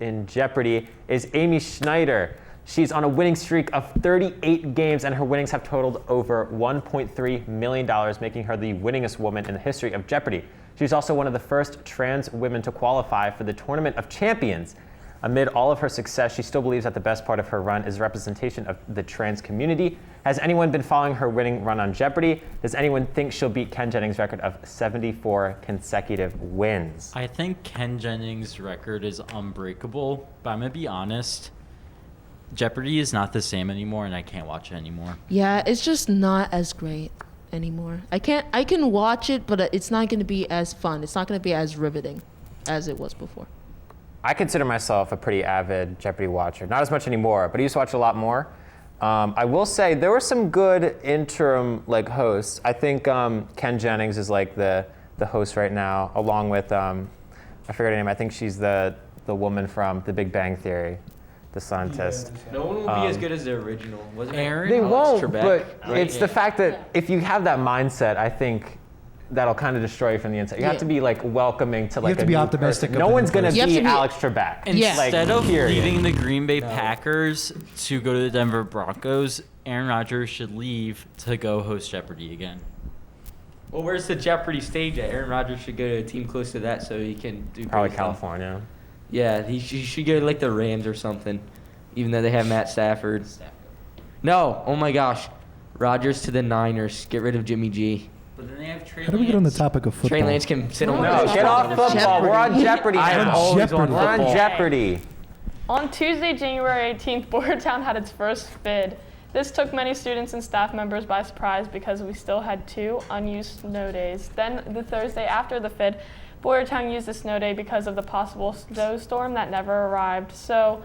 in Jeopardy is Amy Schneider. She's on a winning streak of 38 games, and her winnings have totaled over $1.3 million, making her the winningest woman in the history of Jeopardy! She's also one of the first trans women to qualify for the Tournament of Champions. Amid all of her success, she still believes that the best part of her run is representation of the trans community. Has anyone been following her winning run on Jeopardy! Does anyone think she'll beat Ken Jennings' record of 74 consecutive wins? I think Ken Jennings' record is unbreakable, but I'm going to be honest. Jeopardy! Is not the same anymore, and I can't watch it anymore. Yeah, it's just not as great anymore. I can watch it, but it's not going to be as fun. It's not going to be as riveting as it was before. I consider myself a pretty avid Jeopardy! Watcher. Not as much anymore, but I used to watch a lot more. I will say there were some good interim hosts. I think Ken Jennings is the host right now, along with I forget her name. I think she's the woman from The Big Bang Theory, the scientist. No one will be as good as the original. Wasn't Aaron? They Alex won't, Trebek, but right? it's the fact that if you have that mindset, I think that'll kind of destroy you from the inside. You have to be welcoming to You have to a be new optimistic person. of No the one's new gonna person. be You have to be- Alex Trebek. Instead of period. leaving the Green Bay Packers to go to the Denver Broncos, Aaron Rodgers should leave to go host Jeopardy! Again. Well, where's the Jeopardy! Stage at? Aaron Rodgers should go to a team close to that so he can do Probably great stuff. California. Yeah, he should go to the Rams or something, even though they have Matt Stafford. No, oh my gosh. Rodgers to the Niners. Get rid of Jimmy G. But then they have Trey How do we get on the topic of football? Trey Lance can sit on No, the get off football. We're on Jeopardy I am now. always on Jeopardy. We're on football. Jeopardy. On Tuesday, January 18th, Boyertown had its first FID. This took many students and staff members by surprise because we still had 2 unused snow days. Then the Thursday after the FID, Boyertown used a snow day because of the possible snowstorm that never arrived. So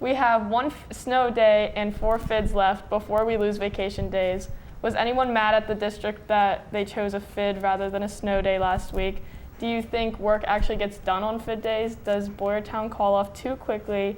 we have 1 snow day and 4 FIDs left before we lose vacation days. Was anyone mad at the district that they chose a FID rather than a snow day last week? Do you think work actually gets done on FID days? Does Boyertown call off too quickly?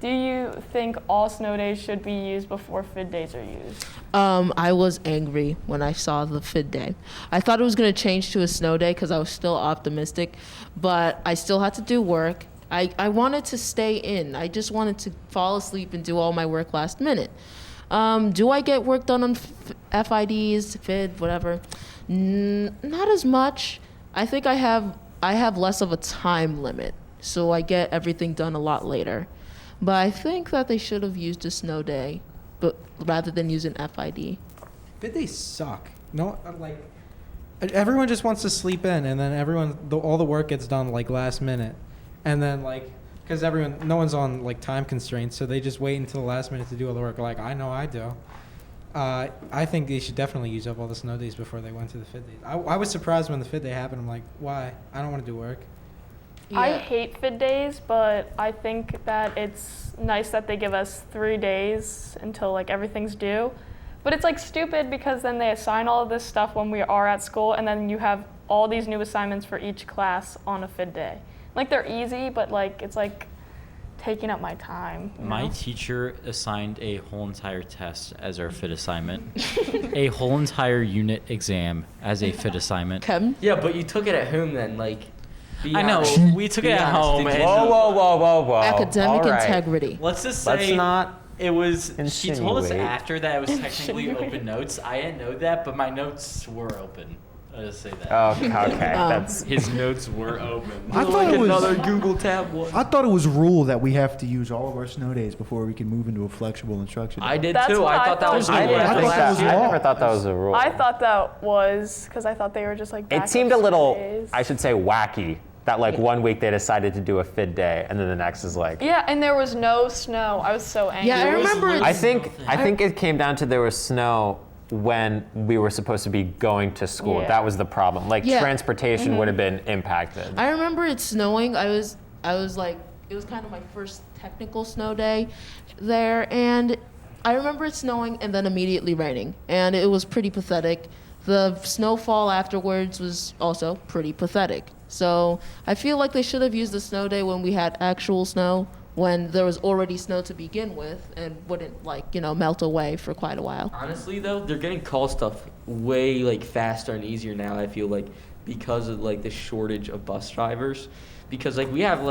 Do you think all snow days should be used before FID days are used? I was angry when I saw the FID day. I thought it was going to change to a snow day because I was still optimistic, but I still had to do work. I wanted to stay in. I just wanted to fall asleep and do all my work last minute. Do I get work done on FIDs, FID, whatever? Not as much. I think I have less of a time limit, so I get everything done a lot later. But I think that they should have used a snow day, but rather than using FID. But they suck. No, everyone just wants to sleep in, and then all the work gets done last minute, and then because no one's on time constraints, so they just wait until the last minute to do all the work. I know I do. I think they should definitely use up all the snow days before they went to the FID days. I was surprised when the FID day happened. I'm like, why? I don't want to do work. I hate FID days, but I think that it's nice that they give us 3 days until everything's due. But it's stupid because then they assign all of this stuff when we are at school, and then you have all these new assignments for each class on a FID day. They're easy, but it's taking up my time. You My know? teacher assigned a whole entire test as our FID assignment, a whole entire unit exam as a FID assignment. Kevin? Yeah, but you took it at home then, be I know, honest. we took Be it at honest, home. did And you- Whoa. Academic All right. integrity. let's just Let's say not. it was. She told us insinuate. after that it was technically open notes. I didn't know that, but my notes were open. I'll just say that. Oh, okay. That's His notes were open. I thought it was another Google tab one. I thought it was rule that we have to use all of our snow days before we can move into a flexible instruction. I did That's too. what I I thought that thought was too. the I rule. didn't I think thought that was I law. never thought that was a rule. I thought that was because I thought they were just it backup seemed a little, days. I should say, wacky. That 1 week they decided to do a FID day, and then the next is Yeah, and there was no snow. I was so angry. Yeah, I remember. I think it came down to there was snow when we were supposed to be going to school. Yeah. That was the problem. Yeah. Transportation would have been impacted. I remember it snowing. I was it was kind of my first technical snow day there, and I remember it snowing and then immediately raining, and it was pretty pathetic. The snowfall afterwards was also pretty pathetic. So I feel like they should have used the snow day when we had actual snow, when there was already snow to begin with, and wouldn't melt away for quite a while. Honestly, though, they're getting call stuff way faster and easier now. I feel because of the shortage of bus drivers, because we have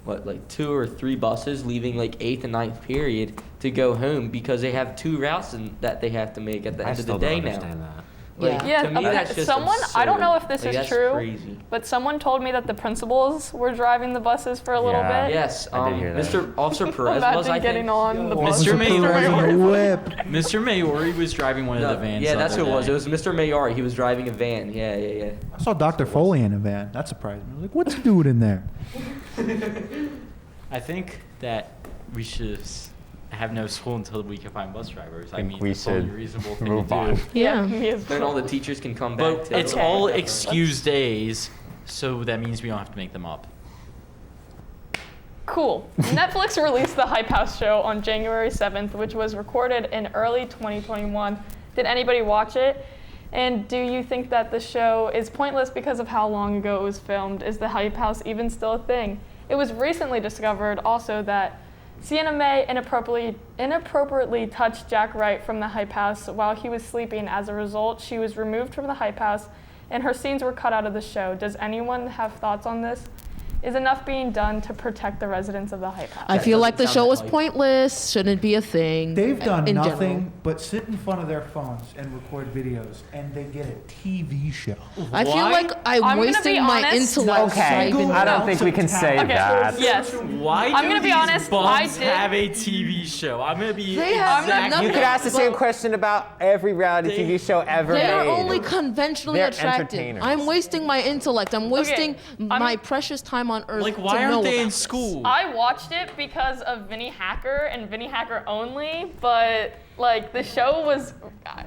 like 2 or 3 buses leaving like 8th and 9th period to go home because they have 2 routes that they have to make at the end of the day now. That. Like, Yeah, to me, that's just someone, I don't know if this absurd. is That's true, crazy. but someone told me that the principals were driving the buses for a little Yeah. bit. Yes, I did hear that. Mr. Officer Perez Imagine was, I getting think. on the bus. Mr. Mayor. Whip. Mr. Mayori was driving one of No, the vans. yeah, the that's who other it was. day. It was Mr. Mayari. He was driving a van. Yeah. I saw Dr. Foley in a van. That surprised me. I was like, what's he doing in there? I think that we should have no school until we can find bus drivers. I think mean, we it's the only should reasonable thing move to on. do. Yeah. Me as Then well. all the teachers can come back. But to it's all excused days, so that means we don't have to make them up. Cool. Netflix released the Hype House show on January 7th, which was recorded in early 2021. Did anybody watch it? And do you think that the show is pointless because of how long ago it was filmed? Is the Hype House even still a thing? It was recently discovered also that Sienna Mae inappropriately touched Jack Wright from the Hype House while he was sleeping. As a result, she was removed from the Hype House and her scenes were cut out of the show. Does anyone have thoughts on this? Is enough being done to protect the residents of the Hype House? I feel like the sound show that was hype. pointless. Shouldn't be a thing. They've done in nothing general. but sit in front of their phones and record videos, and they get a TV show. I feel Why? like I'm gonna be wasting my honest. intellect. Okay, driving I don't around. think we can say Okay, that. yes. Why I'm do gonna be these honest, bums I did- have a TV show? I'm gonna be They have exactly. nothing. You could ask the same But- question about every reality TV show ever They made. are only conventionally They're attractive. entertainers. I'm wasting my intellect. I'm wasting I'm- my precious time on Earth. Like, to why know aren't they about in this. school? I watched it because of Vinnie Hacker and Vinnie Hacker only, but like the show was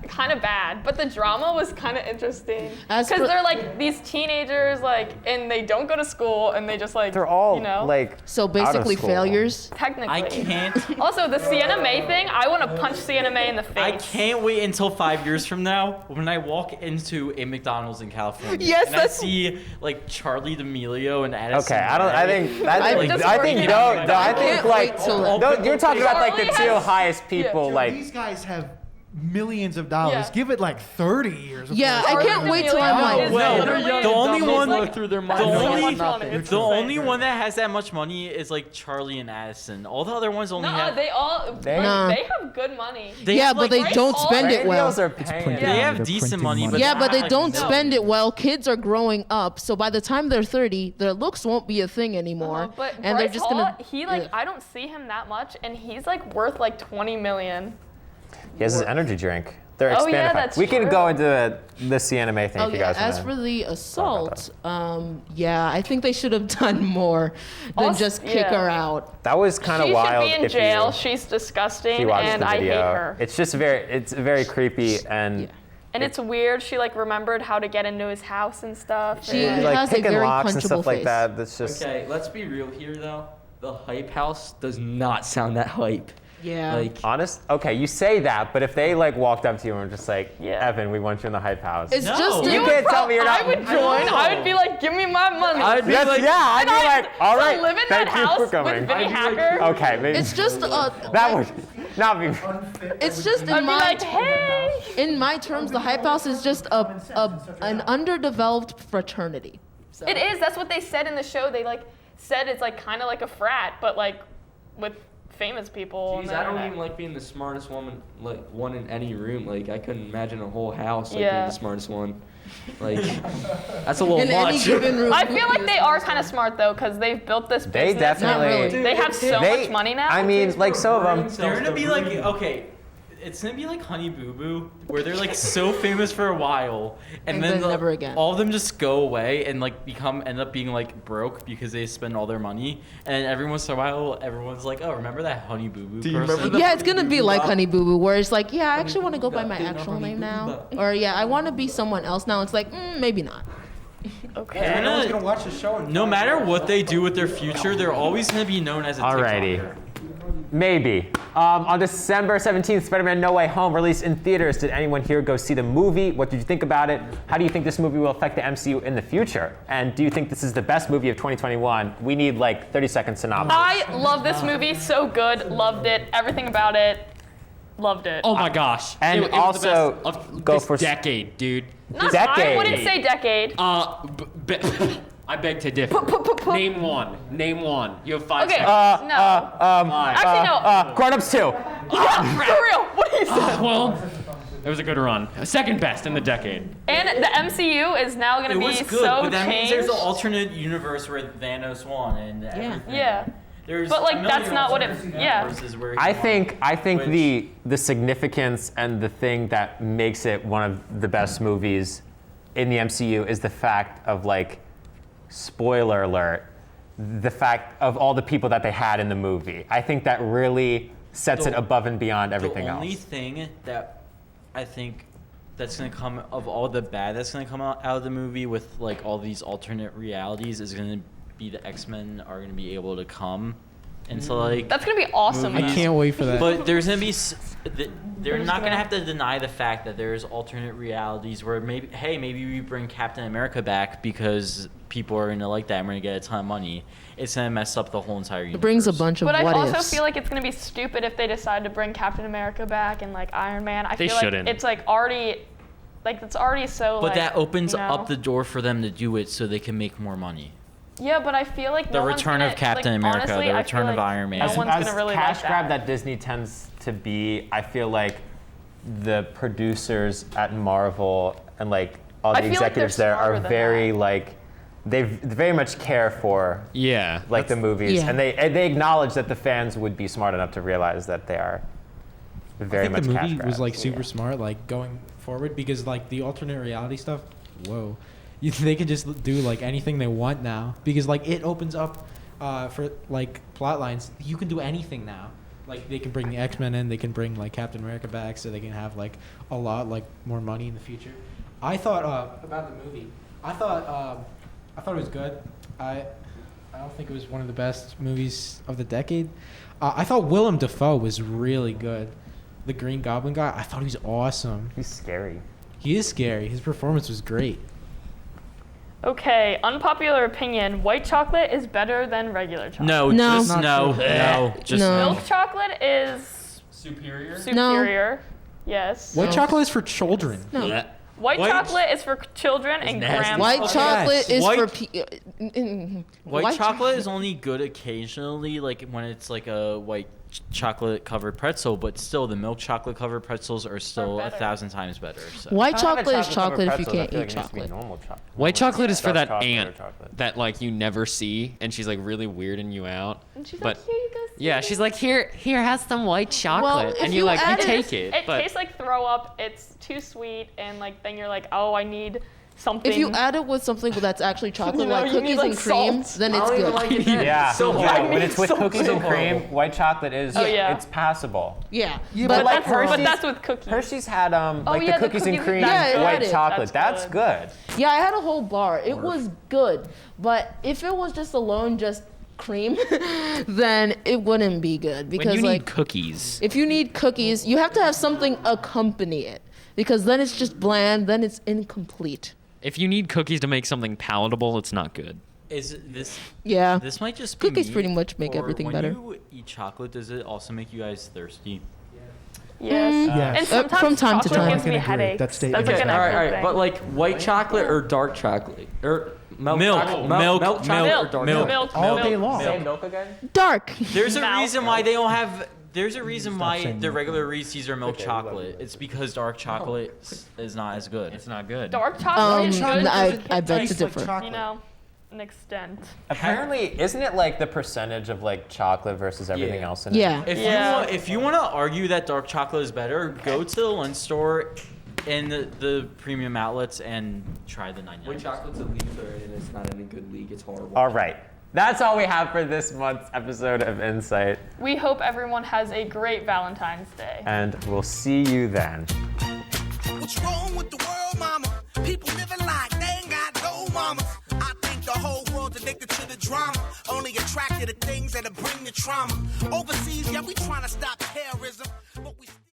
kind of bad, but the drama was kind of interesting As because for- they're like these teenagers, like, and they don't go to school and they just like They're all you know, like So out of basically school. failures. technically. I can't. Also, the Sienna Mae thing, I want to punch Sienna Mae in the face. I can't wait until 5 years from now when I walk into a McDonald's in California. Yes, and that's- I see like Charlie D'Amelio and Addison. Okay, I think that, I'm like, just I think worried. no, no, I I think can't like wait till- no, you're talking about like the Charlie two has- highest people, yeah, like These guys have millions of dollars. Yeah. Give it like 30 years. Yeah, I Charlie can't wait till I'm D'Amelio like, is well, literally the only dumb. one- It's Look through their the minds. so only- much money. It's The insane. only one that has that much money is like Charlie and Addison. All the other ones only No, have. they all They- Nah. they have good money. They yeah, have, but like, they Grace don't Hall- spend it well. Radios are paying. printed They Yeah. have They're decent printing money, money. but Yeah, not, but they like, don't no. spend it well. Kids are growing up, so by the time they're 30, their looks won't be a thing anymore, But and Bryce they're just Hall, gonna. he like Ugh. I don't see him that much, and he's like worth like 20 million. He has his energy drink. They're Oh, expanded. yeah, facts. that's we can true. go into the Sienna Mae thing Oh if you yeah. guys As want. for the assault, yeah, I think they should have done more than Also- just kick yeah. her out. That was kind of She wild. should be in if jail. You, She's if disgusting, you watch and the I hate video. her. It's just it's very creepy and Yeah. And it's weird. She like remembered how to get into his house and stuff. She and- like has a picking very locks and punchable stuff like face. that. That's just Okay, let's be real here though. The Hype House does not sound that hype. Yeah. Like, honest. Okay, you say that, but if they like walked up to you and were just like, Yeah. Evan, we want you in the Hype House. it's No. just You can't tell me you're not. I would join. I would be like, give me my money. I'd be Yes, like, yeah, I'd be like, all right. To live in thank that you house for with coming. Vinnie I'd be like, Hacker. Okay, maybe It's just that would not be. It's just I'd in be my like, hey. in my terms, the Hype House is just an underdeveloped fraternity. So. It is. That's what they said in the show. They like said it's like kind of like a frat, but like with famous people. on Jeez, the I don't internet. even like being the smartest one in any room. Like, I couldn't imagine a whole house like Yeah. being the smartest one. Like, that's a little In any much. given room. I feel like they are kind of smart though, because they've built this They business. definitely. Not really. They have so They- much money now. I mean, like some of them. They're gonna be like, okay, it's gonna be like Honey Boo Boo, where they're like so famous for a while, And then then never again. all of them just go away and like end up being like broke because they spend all their money, and every once in a while, everyone's like, oh, remember that Honey Boo Boo person? you remember the- Yeah, it's gonna be like Honey Boo Boo, where it's like, yeah, I actually want to go by my actual name now, or yeah, I want to be someone else now. It's like, maybe not. okay. They're No one's gonna- gonna watch the show. no matter what they do with their future, they're always gonna be known as a Alrighty. TikToker. Maybe. On December 17th, Spider-Man No Way Home released in theaters. Did anyone here go see the movie? What did you think about it? How do you think this movie will affect the MCU in the future? And do you think this is the best movie of 2021? We need like 30-second synopsis. I love this movie. So good. Loved it. Everything about it. Loved it. Oh my gosh. And it was also, the best of go this for- decade, dude. Not- decade. I wouldn't say decade. I beg to differ. Name one. Name one. You have 5 Okay. seconds. No. Actually, no. Grown Ups 2. Yeah, for real. What are you saying? Well, it was a good run. Second best in the decade. And the MCU is now going to It be was good, so but that means changed. there's an alternate universe where Thanos won and everything. Yeah. There's But, like, a that's million not what it- alternate yeah. universes where he I won, think which- the significance and the thing that makes it one of the best movies in the MCU is the fact of, like, spoiler alert, the fact of all the people that they had in the movie. I think that really sets it above and beyond everything The only else. thing that I think that's going to come of all the bad that's going to come out of the movie with like all these alternate realities is going to be the X-Men are going to be able to come into like That's going to be awesome. I can't wait for that. But there's going to be they're not going to have to deny the fact that there's alternate realities where maybe we bring Captain America back because people are going to like that and we're going to get a ton of money. It's going to mess up the whole entire universe. It brings a bunch of But I what also ifs. feel like it's going to be stupid if they decide to bring Captain America back and like Iron Man. I They feel shouldn't. like it's like already, like it's already so. But like, that opens you know? up the door for them to do it so they can make more money. Yeah, but I feel like The return of Captain America, the return of Iron Man. No one's As gonna really cash like grab that Disney tends to be, I feel like the producers at Marvel and like all I the feel like they're executives there are smarter than very like they very much care for Yeah. like the movies, Yeah. and they acknowledge that the fans would be smart enough to realize that they are very I much think the cash movie was grabs. like super smart, like going forward, because like the alternate reality stuff. Whoa, they could just do like anything they want now, because like it opens up for like plot lines. You can do anything now. Like they can bring the X-Men in, they can bring like Captain America back, so they can have like a lot like more money in the future. I thought about the movie. I thought it was good. I don't think it was one of the best movies of the decade. I thought Willem Dafoe was really good. The Green Goblin guy, I thought he was awesome. He's scary. He is scary. His performance was great. Okay, unpopular opinion: white chocolate is better than regular chocolate. No, No. just Not no, true. no, just No. Milk chocolate is Superior. superior. Yes. White chocolate is for children. No. White White- chocolate is for children and nasty. grandma. White Okay. chocolate is White- for White chocolate is only good occasionally, like when it's like a white chocolate covered pretzel, but still the milk chocolate covered pretzels are still Are a better. 1,000 times better. So. White I don't have a chocolate is chocolate-covered chocolate if you pretzel, I can't feel eat like it needs to be chocolate. normal chocolate. White chocolate is for Dark that chocolate or aunt chocolate. that like you never see, and she's like really weirding you out. And she's but like, here you go. yeah, she's like, here, has some white chocolate, if and you you like, you added- take it. It but tastes like throw up. It's too sweet, and like then you're like, oh, I need something. If you add it with something that's actually chocolate, know, like you need, cookies like, and cream, salt. then it's good. Yeah, So yeah, horrible. when it's with So cookies and horrible. cream, white chocolate is Oh, yeah. it's passable. Yeah. Yeah, but, like that's, Hershey's- with cookies. Hershey's had like yeah, the the cookies and cookies- cream Yeah, it white had it. chocolate. That's That's good. Yeah, I had a whole bar. It was good. But if it was just alone, just cream, then it wouldn't be good. Because when you like need cookies, if you need cookies, you have to have something accompany it. Because then it's just bland, then it's incomplete. if you need cookies to make something palatable, it's not good. Is this Yeah. this might just be Cookies me, pretty much make or everything when better. you eat chocolate, does it also make you guys thirsty? Yes. Yes. And sometimes from time to chocolate time. gives me I can agree. headaches. That statement That's like is an valid. everything. All right, but like white chocolate or dark chocolate or milk Milk, chocolate? milk, milk chocolate milk, or dark milk. milk, All milk. day long. Say milk again. Dark. There's a Mouth. reason why they don't have. There's a reason why saying the milk. regular Reese's are milk chocolate. It's because dark chocolate is not as good. It's not good. Dark chocolate is good. I beg to differ. You know, an extent. Apparently, isn't it like the percentage of like chocolate versus everything Yeah. else in Yeah. it? If you want to argue that dark chocolate is better, go to the lunch store in the premium outlets and try the 99. White chocolate's a league and it's not in a good league. It's horrible. All right. That's all we have for this month's episode of Insight, We hope everyone has a great Valentine's Day. and we'll see you then. What's wrong with the world, mama? People living like they ain't got no mamas. I think the whole world's addicted to the drama. Only attracted to things that'll bring the trauma. Overseas, yeah, we trying to stop terrorism, but we